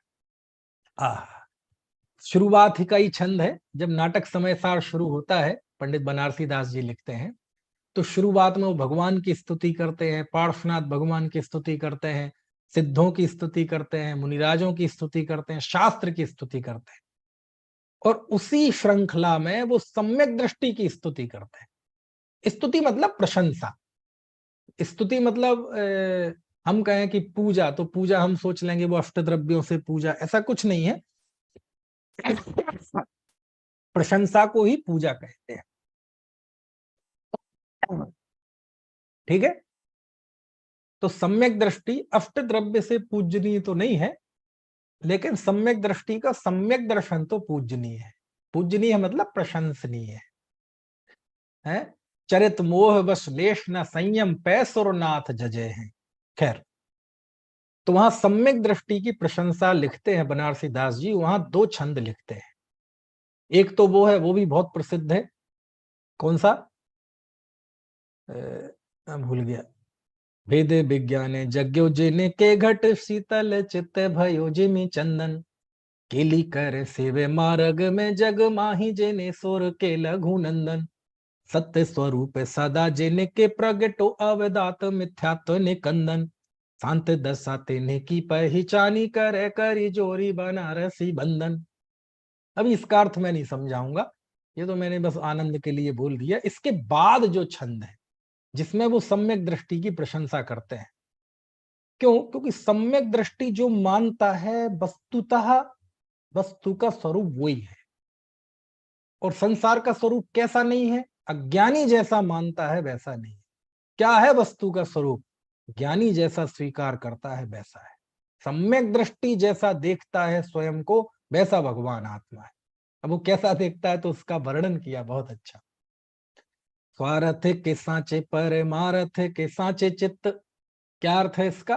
शुरुआत ही का ही छंद है। जब नाटक समय सार शुरू होता है, पंडित बनारसी दास जी लिखते हैं, तो शुरुआत में वो भगवान की स्तुति करते हैं, पार्श्वनाथ भगवान की स्तुति करते हैं, सिद्धों की स्तुति करते हैं, मुनिराजों की स्तुति करते हैं, शास्त्र की स्तुति करते हैं, और उसी श्रृंखला में वो सम्यक दृष्टि की स्तुति करते हैं। स्तुति मतलब प्रशंसा। स्तुति मतलब हम कहें कि पूजा, तो पूजा हम सोच लेंगे वो अष्टद्रव्यों से पूजा, ऐसा कुछ नहीं है। प्रशंसा को ही पूजा कहते हैं। ठीक है? तो सम्यक दृष्टि अष्टद्रव्य से पूजनीय तो नहीं है, लेकिन सम्यक दृष्टि का सम्यक दर्शन तो पूजनीय है। पूजनीय मतलब प्रशंसनीय है। चरित मोह बस लेश न संयम पैसुरनाथ जजय है। खैर, तो वहां सम्यक दृष्टि की प्रशंसा लिखते हैं बनारसी दास जी, वहां दो छंद लिखते हैं। एक तो वो है, वो भी बहुत प्रसिद्ध है। कौन सा? भूल गया। वेद विज्ञाने जग्यो जिने के घट शीतल चित्त भयो जिमि चंदन, केली कर सेवे मार्ग में जग माही जेने सोर के लघु नंदन, सत्य स्वरूप सदा जेने के प्रगटो अवदात मिथ्यात्व निकंदन, शांत दशा तेने की पहचानी करे करी जोरी बनारसी बंधन। अभी इसका अर्थ मैं नहीं समझाऊंगा, ये तो मैंने बस आनंद के लिए बोल दिया। इसके बाद जो छंद है जिसमें वो सम्यक दृष्टि की प्रशंसा करते हैं, क्यों? क्योंकि सम्यक दृष्टि जो मानता है वस्तुतः वस्तु का स्वरूप वही है, और संसार का स्वरूप कैसा नहीं है? अज्ञानी जैसा मानता है वैसा नहीं। क्या है वस्तु का स्वरूप? ज्ञानी जैसा स्वीकार करता है वैसा है। सम्यक दृष्टि जैसा देखता है स्वयं को, वैसा भगवान आत्मा है। अब वो कैसा देखता है तो उसका वर्णन किया बहुत अच्छा। स्वार्थ के सांचे पर मारथ के सांचे चित्त। क्या अर्थ है इसका?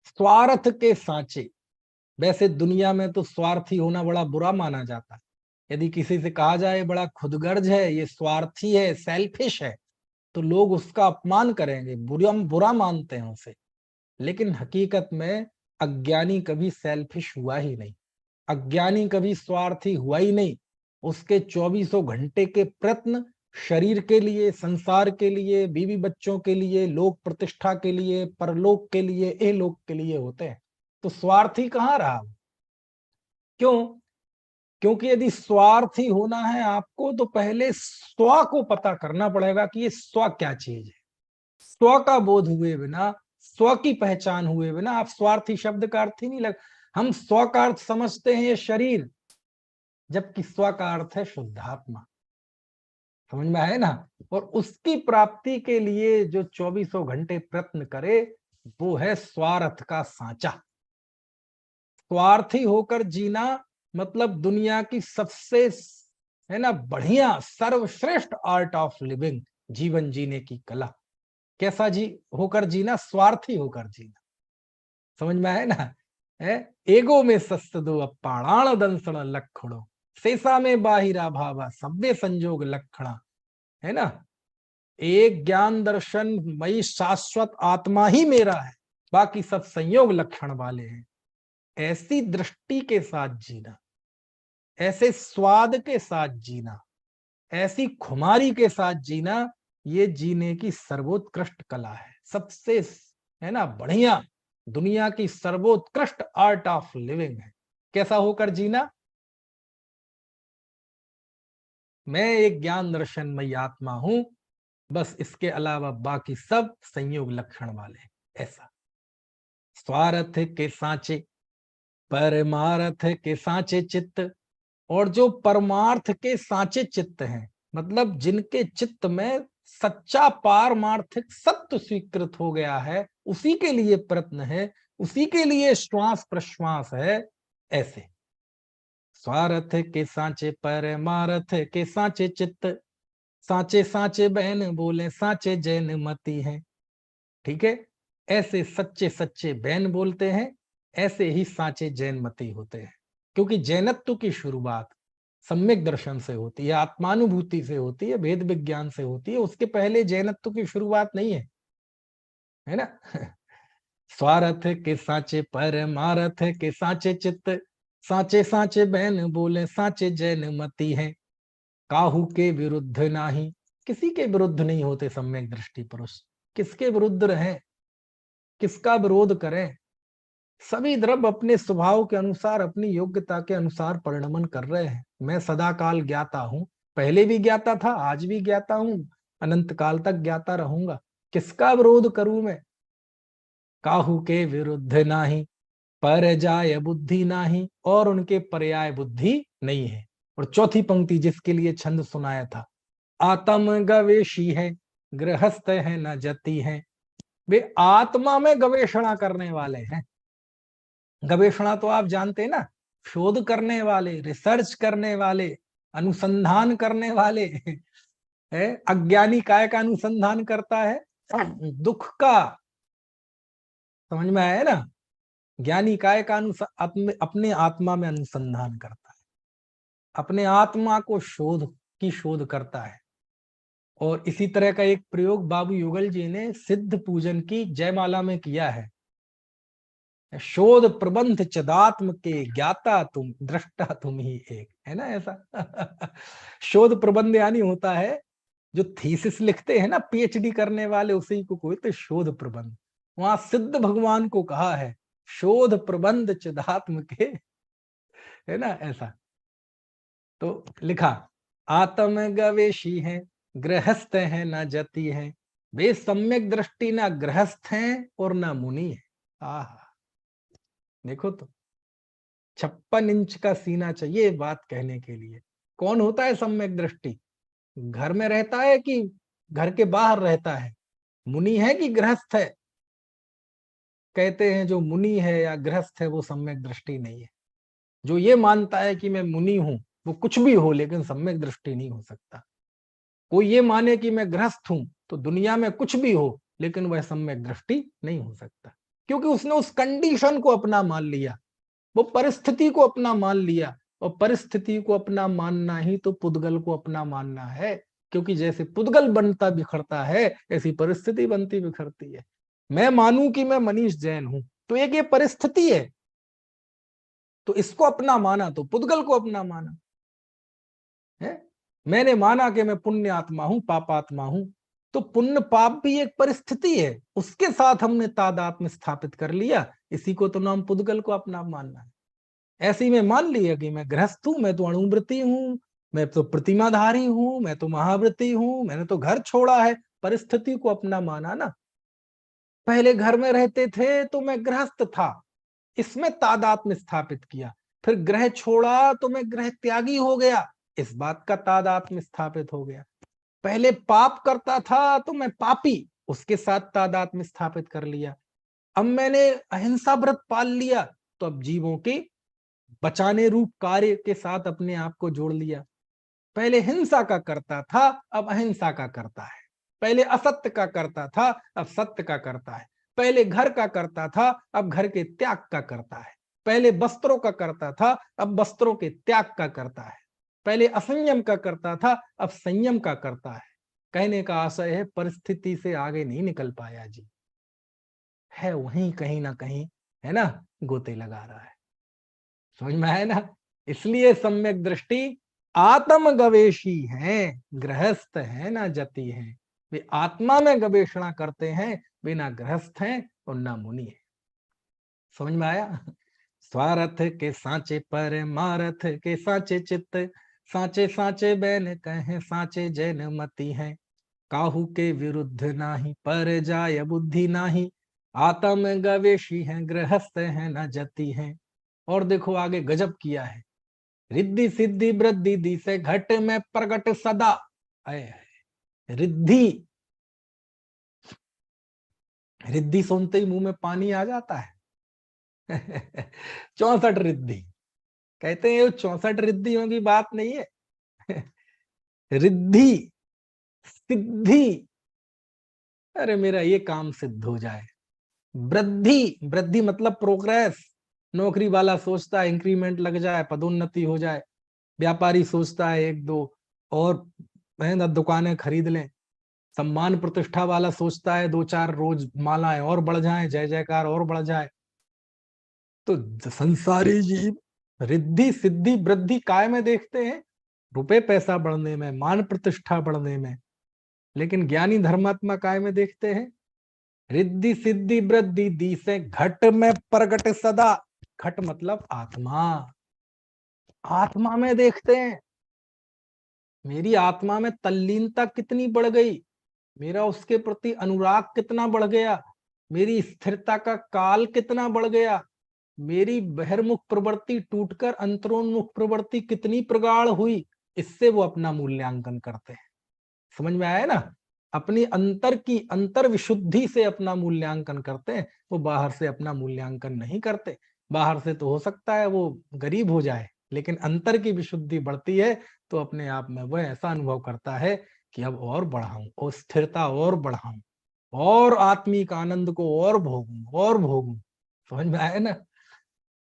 स्वार्थ के सांचे। वैसे दुनिया में तो स्वार्थी होना बड़ा बुरा माना जाता है। यदि किसी से कहा जाए बड़ा खुदगर्ज है, ये स्वार्थी है, सेल्फिश है, तो लोग उसका अपमान करेंगे, बुरा बुरा मानते हैं उसे। लेकिन हकीकत में अज्ञानी कभी सेल्फिश हुआ ही नहीं, अज्ञानी कभी स्वार्थी हुआ ही नहीं। उसके 24 घंटे के प्रयत्न शरीर के लिए, संसार के लिए, बीवी बच्चों के लिए, लोक प्रतिष्ठा के लिए, परलोक के लिए, एलोक के लिए होते हैं। तो स्वार्थी कहाँ रहा? क्यों? क्योंकि यदि स्वार्थी होना है आपको, तो पहले स्व को पता करना पड़ेगा कि ये स्व क्या चीज है। स्व का बोध हुए बिना, स्व की पहचान हुए बिना आप स्वार्थी शब्द का अर्थ ही नहीं लग। हम स्व का अर्थ समझते हैं ये शरीर, जबकि स्व का अर्थ है शुद्धात्मा। समझ में आए ना? और उसकी प्राप्ति के लिए जो 24 घंटे प्रयत्न करे, वो है स्वार्थ का सांचा। स्वार्थी होकर जीना मतलब दुनिया की सबसे, है ना, बढ़िया सर्वश्रेष्ठ आर्ट ऑफ लिविंग, जीवन जीने की कला। कैसा जी होकर जीना? स्वार्थी होकर जीना। समझ में आए ना? है एगो में सस्त दो अपाणाण दंसण लक्षणो, शेषा में बाहिरा भावा सभ्य संजोग लक्षणा। है ना? एक ज्ञान दर्शन मई शाश्वत आत्मा ही मेरा है, बाकी सब संयोग लक्षण वाले हैं। ऐसी दृष्टि के साथ जीना, ऐसे स्वाद के साथ जीना, ऐसी खुमारी के साथ जीना ये जीने की सर्वोत्कृष्ट कला है, सबसे, है ना, बढ़िया, दुनिया की सर्वोत्कृष्ट आर्ट ऑफ लिविंग है। कैसा होकर जीना? मैं एक ज्ञान दर्शनमयी आत्मा हूं, बस इसके अलावा बाकी सब संयोग लक्षण वाले हैं। ऐसा स्वार्थ के सांचे, परमार्थ के सांचे चित्त, और जो परमार्थ के सांचे चित्त हैं, मतलब जिनके चित्त में सच्चा पारमार्थिक सत्य स्वीकृत हो गया है, उसी के लिए प्रयत्न है, उसी के लिए श्वास प्रश्वास है। ऐसे स्वार्थ के सांचे, परमार्थ के सांचे चित्त, सांचे सांचे बहन बोले सांचे जैन मती है। ठीक है, ऐसे सच्चे सच्चे बैन बोलते हैं, ऐसे ही सांचे जैन मती होते हैं। क्योंकि जैनत्व की शुरुआत सम्यक दर्शन से होती है, आत्मानुभूति से होती है, भेद विज्ञान से होती है। उसके पहले जैनत्व की शुरुआत नहीं है ना। स्वार्थ के सांचे, परमार्थ के सांचे चित्त, सांचे सांचे बैन बोले सांचे जैन मती है। काहू के विरुद्ध नाही, किसी के विरुद्ध नहीं होते सम्यक दृष्टि पुरुष। किसके विरुद्ध रहें, किसका विरोध करें? सभी द्रव्य अपने स्वभाव के अनुसार, अपनी योग्यता के अनुसार परिणमन कर रहे हैं। मैं सदा काल ज्ञाता हूं, पहले भी ज्ञाता था, आज भी ज्ञाता हूं, अनंत काल तक ज्ञाता रहूंगा। किसका विरोध करूं मैं? काहू के विरुद्ध नाही, पर जाय बुद्धि नाही, और उनके पर्याय बुद्धि नहीं है। और चौथी पंक्ति जिसके लिए छंद सुनाया था, आत्म गवेशी है, गृहस्थ है न जति है। वे आत्मा में गवेषणा करने वाले हैं। गवेषणा तो आप जानते हैं ना, शोध करने वाले, रिसर्च करने वाले, अनुसंधान करने वाले। है, अज्ञानी काय का अनुसंधान करता है? दुख का। समझ में आया ना? ज्ञानी काय का अपने आत्मा में अनुसंधान करता है, अपने आत्मा को शोध करता है। और इसी तरह का एक प्रयोग बाबू युगल जी ने सिद्ध पूजन की जयमाला में किया है। शोध प्रबंध चदात्म के, ज्ञाता तुम, दृष्टा तुम ही एक, है ना ऐसा। शोध प्रबंध यानी होता है जो थीसिस लिखते हैं ना पीएचडी करने वाले, उसी को कहते शोध प्रबंध। वहां सिद्ध भगवान को कहा है शोध प्रबंध चिदात्म के, है ना ऐसा। तो लिखा, आत्म गवेशी है, गृहस्थ है न जति है। वे सम्यक दृष्टि ना गृहस्थ हैं और ना मुनि है। आहा, देखो तो 56 इंच का सीना चाहिए बात कहने के लिए। कौन होता है सम्यक दृष्टि? घर में रहता है कि घर के बाहर रहता है? मुनि है कि गृहस्थ है? कहते हैं जो मुनि है या गृहस्थ है वो सम्यक दृष्टि नहीं है। जो ये मानता है कि मैं मुनि हूं वो कुछ भी हो लेकिन सम्यक दृष्टि नहीं हो सकता। कोई ये माने कि मैं गृहस्थ हूं तो दुनिया में कुछ भी हो लेकिन वह सम्यक दृष्टि नहीं हो सकता, क्योंकि उसने उस कंडीशन को अपना मान लिया, वो परिस्थिति को अपना मान लिया। और परिस्थिति को अपना मानना ही तो पुद्गल को अपना मानना है। क्योंकि जैसे पुद्गल बनता बिखरता है ऐसी परिस्थिति बनती बिखरती है। मैं मानूं कि मैं मनीष जैन हूं तो एक ये परिस्थिति है, तो इसको अपना माना तो पुद्गल को अपना माना है। मैंने माना कि मैं पुण्य आत्मा हूं, पापात्मा हूं, तो पुण्य पाप भी एक परिस्थिति है, उसके साथ हमने तादात्म्य स्थापित कर लिया। इसी को तो नाम पुद्गल को अपना मानना है। ऐसे ही मैं मान लिया कि मैं गृहस्थ हूं, मैं तो अणुव्रती हूं, मैं तो प्रतिमाधारी हूं, मैं तो महाव्रती हूं, मैंने तो घर छोड़ा है। परिस्थिति को अपना माना ना। पहले घर में रहते थे तो मैं गृहस्थ था, इसमें तादात्म्य स्थापित किया। फिर ग्रह छोड़ा तो मैं ग्रह त्यागी हो गया, इस बात का तादात्म्य स्थापित हो गया। पहले पाप करता था तो मैं पापी, उसके साथ तादात्म्य स्थापित कर लिया। अब मैंने अहिंसा व्रत पाल लिया तो अब जीवों के बचाने रूप कार्य के साथ अपने आप को जोड़ लिया। पहले हिंसा का करता था अब अहिंसा का करता है। पहले असत्य का करता था अब सत्य का करता है। पहले घर का करता था अब घर के त्याग का करता है। पहले वस्त्रों का करता था अब वस्त्रों के त्याग का करता है। पहले असंयम का करता था अब संयम का करता है। कहने का आशय है परिस्थिति से आगे नहीं निकल पाया जी, है वहीं कहीं ना कहीं, है ना, गोते लगा रहा है। समझ में आया ना? इसलिए सम्यक दृष्टि आत्म गवेशी है, गृहस्थ है ना जति है। वे आत्मा में गवेषणा करते हैं, वे ना गृहस्थ हैं और ना मुनि है। समझ में आया? स्वार्थ के सांचे पर मारथ के सांचे चित्त, सांचे सांचे बैन कहे सांचे जैन मति है। काहू के विरुद्ध नाही पर जाय बुद्धि नाही, आत्म गवेशी है गृहस्थ है न जति है। और देखो आगे गजब किया है, रिद्धि सिद्धि वृद्धि दी से घट में प्रगट सदा। रिद्धि, रिद्धि सुनते ही मुंह में पानी आ जाता है। 64 रिद्धि, कहते हैं 64 रिद्धियों की बात नहीं है। रिद्धि सिद्धि, अरे मेरा ये काम सिद्ध हो जाए। वृद्धि, वृद्धि मतलब प्रोग्रेस, नौकरी वाला सोचता है इंक्रीमेंट लग जाए, पदोन्नति हो जाए। व्यापारी सोचता है एक दो और दुकानें खरीद लें। सम्मान प्रतिष्ठा वाला सोचता है 2-4 रोज मालाएं और बढ़ जाएं, जय जयकार और बढ़ जाए। तो संसारी जीव रिद्धि सिद्धि वृद्धि काय में देखते हैं? रुपए पैसा बढ़ने में, मान प्रतिष्ठा बढ़ने में। लेकिन ज्ञानी धर्मात्मा काय में देखते हैं? रिद्धि सिद्धि वृद्धि दी से घट में प्रगट सदा। घट मतलब आत्मा, आत्मा में देखते हैं। मेरी आत्मा में तल्लीनता कितनी बढ़ गई, मेरा उसके प्रति अनुराग कितना बढ़ गया, मेरी स्थिरता का काल कितना बढ़ गया, मेरी बहिर्मुख प्रवृत्ति टूटकर अंतरोन्मुख प्रवृत्ति कितनी प्रगाढ़ हुई। इससे वो अपना मूल्यांकन करते हैं। समझ में आया ना? अपनी अंतर की अंतर विशुद्धि से अपना मूल्यांकन करते हैं। वो बाहर से अपना मूल्यांकन नहीं करते। बाहर से तो हो सकता है वो गरीब हो जाए, लेकिन अंतर की विशुद्धि बढ़ती है तो अपने आप में वह ऐसा अनुभव करता है कि अब और बढ़ाऊं और स्थिरता और बढ़ाऊं और आत्मिक आनंद को और भोगूं और भोगूं। समझ में आया ना?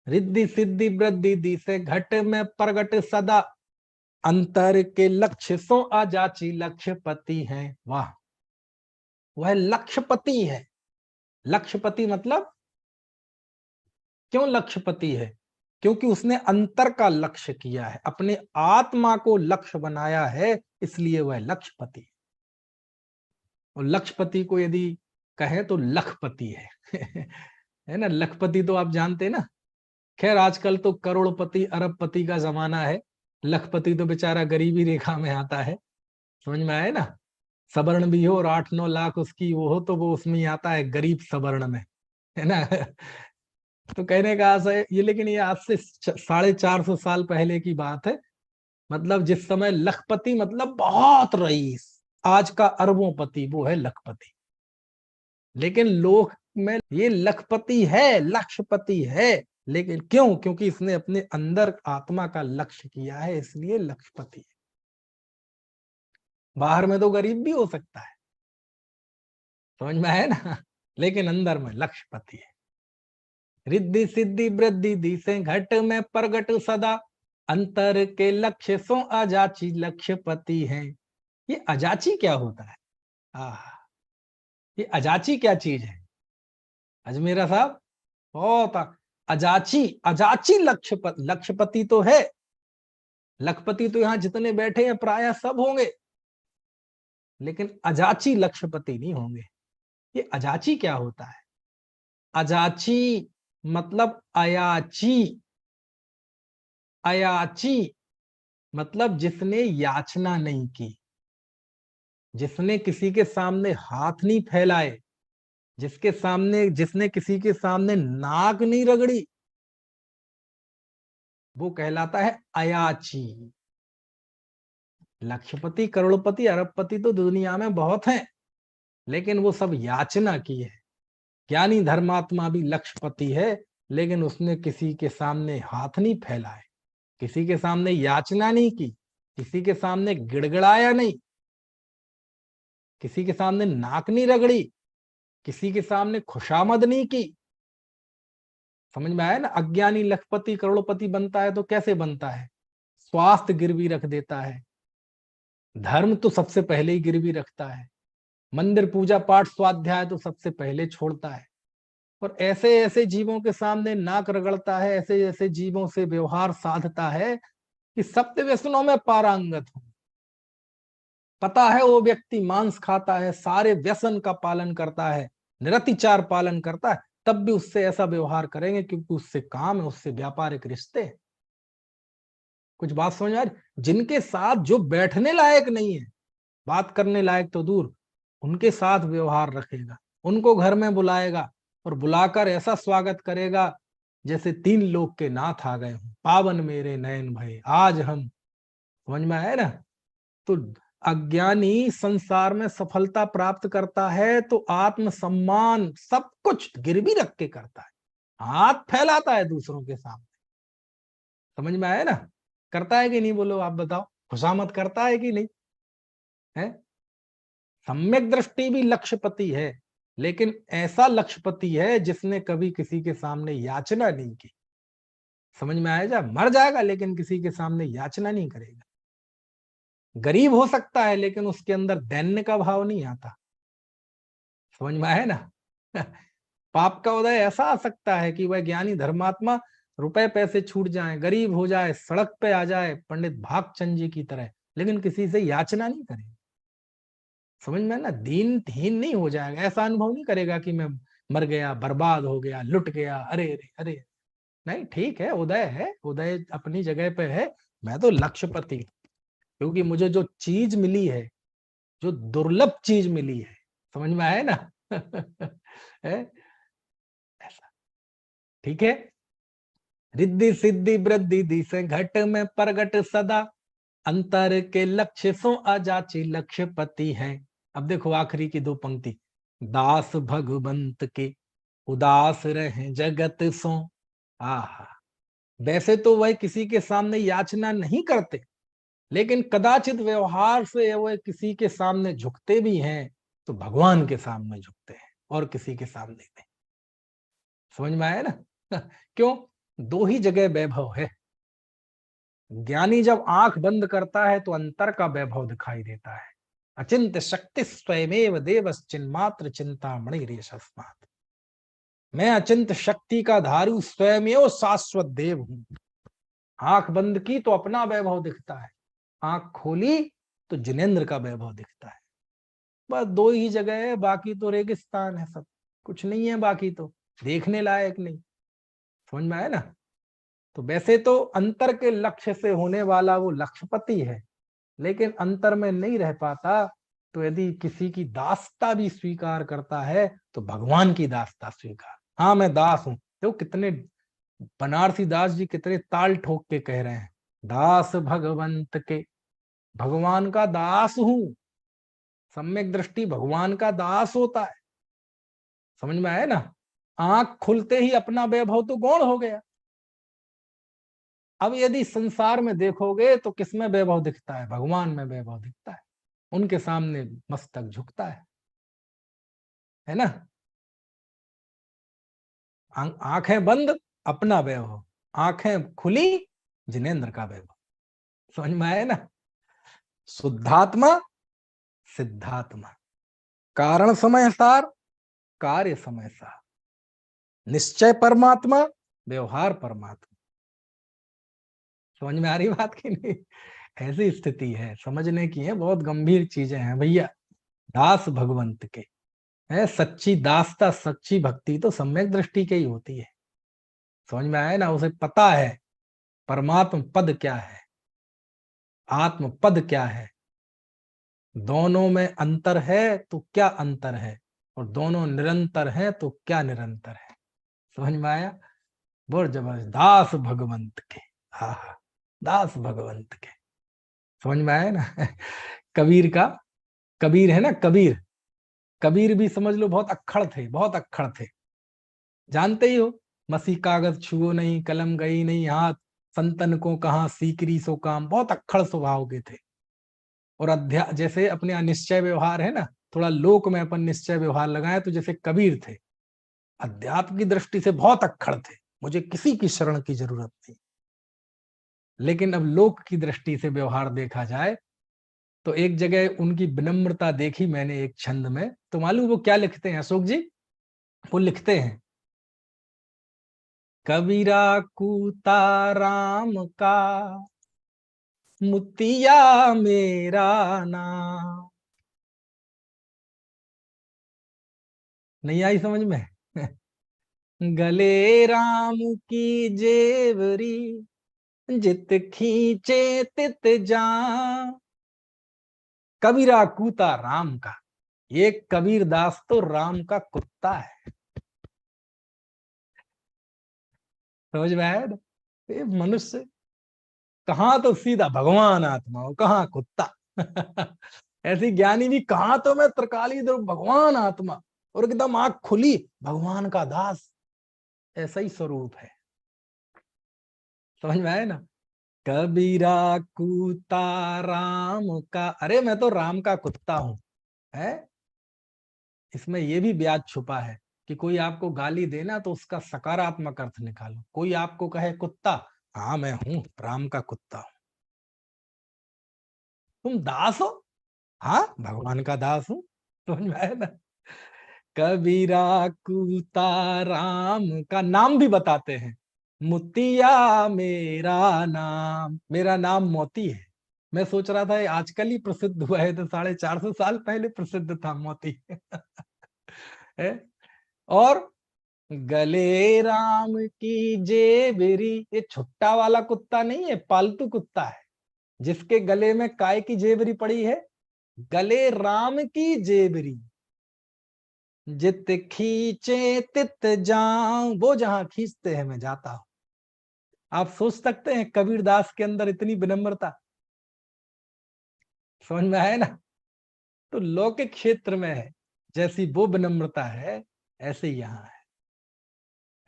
रिद्धि सिद्धि वृद्धि दी से घट में प्रगट सदा, अंतर के लक्ष्य सो आजाची लक्ष्यपति है। वाह, वह लक्ष्यपति है। लक्ष्यपति मतलब, क्यों लक्ष्यपति है? क्योंकि उसने अंतर का लक्ष्य किया है, अपने आत्मा को लक्ष्य बनाया है, इसलिए वह लक्ष्यपति। और लक्ष्यपति को यदि कहे तो लखपति है। है ना? लखपति तो आप जानते हैं ना। खैर आजकल तो करोड़पति अरबपति का जमाना है। लखपति तो बेचारा गरीबी रेखा में आता है। समझ में आया ना? सवर्ण भी हो और 8-9 लाख उसकी वो हो तो वो उसमें ही आता है गरीब सवर्ण में, है ना? तो कहने का आशय ये, लेकिन ये आज से 450 साल पहले की बात है। मतलब जिस समय लखपति मतलब बहुत रईस, आज का अरबों पति, वो है लखपति। लेकिन लोक में ये लखपति है, लक्ष्यपति है। लेकिन क्यों? क्योंकि इसने अपने अंदर आत्मा का लक्ष्य किया है, इसलिए लक्ष्यपति है। बाहर में तो गरीब भी हो सकता है, समझ में है ना? लेकिन अंदर में लक्ष्यपति है। रिद्धि सिद्धि वृद्धि दी से घट में प्रगट सदा, अंतर के लक्ष्य सो अजाची लक्ष्यपति है। ये अजाची क्या होता है? ये अजाची क्या चीज है अजमेरा साहब? बहुत अजाची, अजाची लक्ष्यपति, लक्ष्यपति तो है। लखपति तो यहाँ जितने बैठे हैं प्राय सब होंगे, लेकिन अजाची लक्ष्यपति नहीं होंगे। ये अजाची क्या होता है? अजाची मतलब अयाची, अयाची मतलब जिसने याचना नहीं की, जिसने किसी के सामने हाथ नहीं फैलाए, जिसके सामने, जिसने किसी के सामने नाक नहीं रगड़ी, वो कहलाता है अयाची। लक्षपति करोड़पति अरबपति तो दुनिया में बहुत हैं, लेकिन वो सब याचना की है। ज्ञानी धर्मात्मा भी लक्षपति है, लेकिन उसने किसी के सामने हाथ नहीं फैलाए, किसी के सामने याचना नहीं की, किसी के सामने गिड़गिड़ाया नहीं, किसी के सामने नाक नहीं रगड़ी, किसी के सामने खुशामद नहीं की। समझ में आया ना? अज्ञानी लखपति करोड़पति बनता है तो कैसे बनता है? स्वास्थ्य गिरवी रख देता है, धर्म तो सबसे पहले ही गिरवी रखता है, मंदिर पूजा पाठ स्वाध्याय तो सबसे पहले छोड़ता है। और ऐसे ऐसे जीवों के सामने नाक रगड़ता है, ऐसे ऐसे जीवों से व्यवहार साधता है कि सप्त व्यसनों में पारंगत हो। पता है वो व्यक्ति मांस खाता है, सारे व्यसन का पालन करता है, निरतिचार पालन करता है, तब भी उससे ऐसा व्यवहार करेंगे क्योंकि उससे काम है, उससे व्यापारिक रिश्ते हैं। कुछ बात समझ में आ रही? जिनके साथ जो बैठने लायक नहीं है, बात करने लायक तो दूर, उनके साथ व्यवहार रखेगा, उनको घर में बुलाएगा और बुलाकर ऐसा स्वागत करेगा जैसे तीन लोग के नाथ आ गए हों। पावन मेरे नयन भये आज हम। समझ में आया ना? तो अज्ञानी संसार में सफलता प्राप्त करता है तो आत्मसम्मान सब कुछ गिरवी रख के करता है, हाथ फैलाता है दूसरों के सामने। समझ में आया ना? करता है कि नहीं? बोलो आप बताओ, खुशामद करता है कि नहीं? है? सम्यक दृष्टि भी लक्ष्यपति है, लेकिन ऐसा लक्ष्यपति है जिसने कभी किसी के सामने याचना नहीं की। समझ में आया? जा मर जाएगा लेकिन किसी के सामने याचना नहीं करेगा। गरीब हो सकता है लेकिन उसके अंदर दैन्य का भाव नहीं आता। समझ में आया ना? पाप का उदय ऐसा आ सकता है कि वह ज्ञानी धर्मात्मा रुपए पैसे छूट जाए, गरीब हो जाए, सड़क पे आ जाए पंडित भागचंद जी की तरह, लेकिन किसी से याचना नहीं करे। समझ में ना? दीनहीन नहीं हो जाएगा, ऐसा अनुभव नहीं करेगा कि मैं मर गया, बर्बाद हो गया, लुट गया, अरे अरे अरे। नहीं, ठीक है, उदय है, उदय अपनी जगह पे है। मैं तो लक्ष्यपति हूं, क्योंकि मुझे जो चीज मिली है, जो दुर्लभ चीज मिली है, समझ में आया ना? है ऐसा। ठीक है। रिद्धि सिद्धि वृद्धि दिसे घट में प्रगट सदा, अंतर के लक्ष्य सो अजाची लक्ष्यपति है। अब देखो आखिरी की दो पंक्ति, दास भगवंत के उदास रहे जगत सो। आहा। वैसे तो वह किसी के सामने याचना नहीं करते, लेकिन कदाचित व्यवहार से वह किसी के सामने झुकते भी हैं, तो भगवान के सामने झुकते हैं और किसी के सामने नहीं। समझ में आया ना? क्यों? दो ही जगह वैभव है। ज्ञानी जब आंख बंद करता है तो अंतर का वैभव दिखाई देता है। अचिंत्य शक्ति स्वयमेव देवश्चिन्मात्र चिंता मणिरेशस्मात्। मैं अचिंत शक्ति का धारू स्वयमेव शाश्वत देव हूं। आंख बंद की तो अपना वैभव दिखता है, आंख खोली तो जिनेन्द्र का वैभव दिखता है। बस दो ही जगह है, बाकी तो रेगिस्तान है, सब कुछ नहीं है, बाकी तो देखने लायक नहीं। समझ में आया ना? तो वैसे तो अंतर के लक्ष्य से होने वाला वो लक्ष्यपति है, लेकिन अंतर में नहीं रह पाता, तो यदि किसी की दासता भी स्वीकार करता है तो भगवान की दासता स्वीकार। हाँ मैं दास हूं, तो कितने बनारसी दास जी कितने ताल ठोक के कह रहे हैं, दास भगवंत के, भगवान का दास हूं। सम्यक दृष्टि भगवान का दास होता है। समझ में आया ना? आंख खुलते ही अपना वैभव तो गौण हो गया। अब यदि संसार में देखोगे तो किसमें वैभव दिखता है? भगवान में वैभव दिखता है, उनके सामने मस्तक झुकता है ना? आंखें बंद अपना वैभव, आंखें खुली जिनेन्द्र का वैभव। समझ में आया ना? शुद्धात्मा सिद्धात्मा, कारण समय सार, कार्य समय सार, निश्चय परमात्मा, व्यवहार परमात्मा। समझ में आ रही बात की नहीं? ऐसी स्थिति है, समझने की है, बहुत गंभीर चीजें हैं भैया। दास भगवंत के है, सच्ची दासता, सच्ची भक्ति तो सम्यक दृष्टि के ही होती है। समझ में आया ना? उसे पता है परमात्म पद क्या है, आत्म पद क्या है, दोनों में अंतर है तो क्या अंतर है, और दोनों निरंतर है तो क्या निरंतर है। समझ में आया? बहुत जबरदस्त। दास भगवंत के, हा, दास भगवंत के। समझ में आया ना? कबीर का, कबीर है ना, कबीर, कबीर भी समझ लो बहुत अक्खड़ थे, बहुत अक्खड़ थे। जानते ही हो, मसी कागज छुओ नहीं, कलम गई नहीं हाथ, संतन को कहा सीकरी सो काम। बहुत अक्खड़ स्वभाव के थे। और जैसे अपने निश्चय व्यवहार है ना, थोड़ा लोक में अपन निश्चय व्यवहार लगाए तो जैसे कबीर थे, अध्यात्म की दृष्टि से बहुत अक्खड़ थे, मुझे किसी की शरण की जरूरत नहीं। लेकिन अब लोक की दृष्टि से व्यवहार देखा जाए तो एक जगह उनकी विनम्रता देखी मैंने एक छंद में, तो मालूम वो क्या लिखते हैं अशोक जी? वो लिखते हैं, कबीरा कूता राम का मोतिया मेरा नाम। नहीं आई समझ में? गले राम की जेवरी, जित खींचे तित जाम। कबीरा कूता राम का, ये कबीर दास तो राम का कुत्ता है। समझ में आया ना? ये मनुष्य कहाँ तो सीधा भगवान आत्मा हो, कहाँ कुत्ता। ऐसी ज्ञानी भी कहाँ तो मैं त्रिकाली दो भगवान आत्मा, और एकदम आंख खुली भगवान का दास। ऐसा ही स्वरूप है। समझ में आया ना? कबीरा कूता राम का, अरे मैं तो राम का कुत्ता हूं है। इसमें ये भी ब्याज छुपा है कि कोई आपको गाली देना तो उसका सकारात्मक अर्थ निकालो। कोई आपको कहे कुत्ता, हाँ मैं हूं राम का कुत्ता हूं। तुम दास हो, हाँ भगवान का दास हूं। समझ में आया ना? कबीरा कूता राम का, नाम भी बताते हैं। मोतिया मेरा नाम, मेरा नाम मोती है। मैं सोच रहा था ये आजकल ही प्रसिद्ध हुआ है, तो 450 साल पहले प्रसिद्ध था मोती। है। और गले राम की जेबरी, ये छुट्टा वाला कुत्ता नहीं है, पालतू कुत्ता है जिसके गले में काय की जेबरी पड़ी है। गले राम की जेबरी, जित खींचे तित जाऊं, वो जहां खींचते हैं मैं जाता हूं। आप सोच सकते हैं कबीर दास के अंदर इतनी विनम्रता। समझ में आया ना? तो लौकिक क्षेत्र में है जैसी वो विनम्रता है, ऐसे ही यहाँ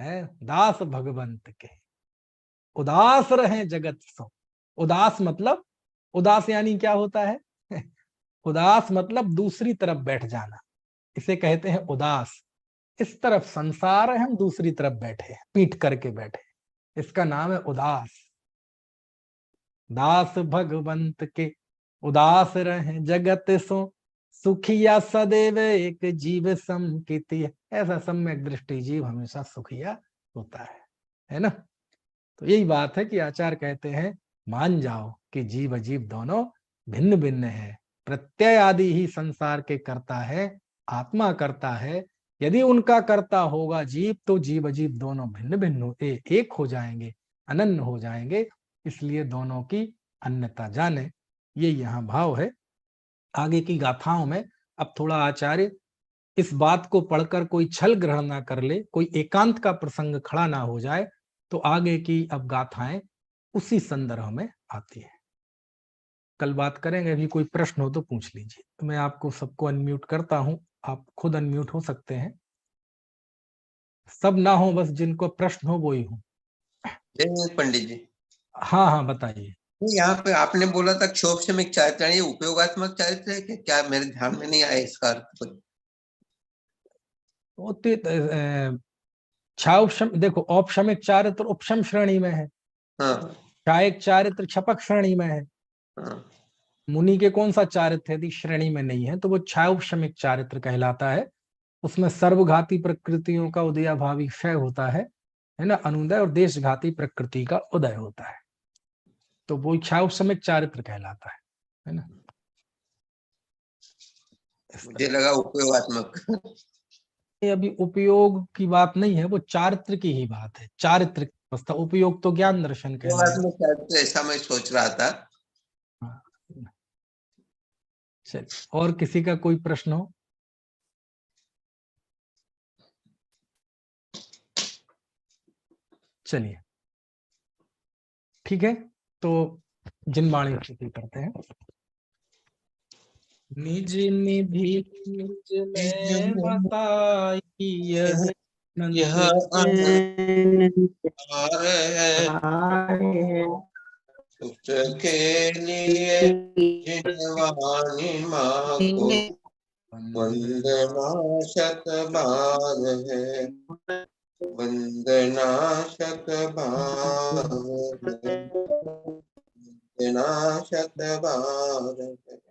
है दास भगवंत के, उदास रहे जगत सो। उदास मतलब, उदास यानी क्या होता है? उदास मतलब दूसरी तरफ बैठ जाना, इसे कहते हैं उदास। इस तरफ संसार है, हम दूसरी तरफ बैठे हैं, पीठ करके बैठे, इसका नाम है उदास। दास भगवंत के, उदास रहे जगत सो, सुखिया सदैव एक जीव सम कीति। ऐसा सम्यक दृष्टि जीव हमेशा सुखिया होता है ना? तो यही बात है कि आचार्य कहते हैं मान जाओ कि जीव अजीव दोनों भिन्न भिन्न है। प्रत्यय आदि ही संसार के करता है, आत्मा करता है। यदि उनका करता होगा जीव, तो जीव अजीव दोनों भिन्न भिन्न होते एक हो जाएंगे, अनन्य हो जाएंगे। इसलिए दोनों की अन्यता जाने, ये यहाँ भाव है। आगे की गाथाओं में अब थोड़ा आचार्य इस बात को पढ़कर कोई छल ग्रहण ना कर ले, कोई एकांत का प्रसंग खड़ा ना हो जाए, तो आगे की अब गाथाएं उसी संदर्भ में आती है। कल बात करेंगे। अभी कोई प्रश्न हो तो पूछ लीजिए। तो मैं आपको सबको अनम्यूट करता हूं, आप खुद अनम्यूट हो सकते हैं। सब ना हो, बस जिनको प्रश्न हो वो ही हो। पंडित जी, हाँ हाँ बताइए। यहाँ पे आपने बोला था क्षोभशमिक चारित्र, ये उपयोगात्मक चारित्र है कि क्या? मेरे ध्यान में नहीं आया इसका अर्थ। देखो, औपशमिक चारित्र उपशम श्रेणी में है, हाँ क्षायक चारित्र छपक श्रेणी में है। हाँ। मुनि के कौन सा चारित्र यदि श्रेणी में नहीं है तो वो क्षायोपशमिक चारित्र कहलाता है। उसमें सर्वघाती प्रकृतियों का उदयाभावी क्षय होता है ना, अनुदय, और देशघाती प्रकृति का उदय होता है। तो वो क्षायोपशमिक चारित्र कहलाता है ना। मुझे लगा उपयोगात्मक। ये अभी उपयोग की बात नहीं है, वो चारित्र की ही बात है। चारित्र की अवस्था, उपयोग तो ज्ञान दर्शन कहलाएगा। उपयोगात्मक चारित्र ऐसा मैं सोच रहा था। हाँ, चलिए, और किसी का कोई प्रश्न हो? चलिए ठीक है, तो जिनवाणी स्थिति करते हैं। निज निधि निज में बताई यह यह उसके लिए जिनवानी माँ को वंदना शत बार है, वंदना शत बार है, वंदना शत बार है।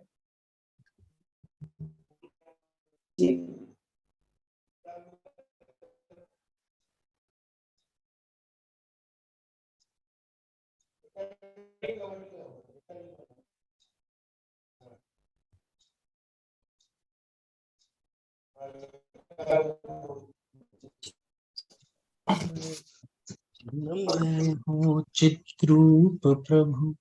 जय हो चिद्रूप प्रभु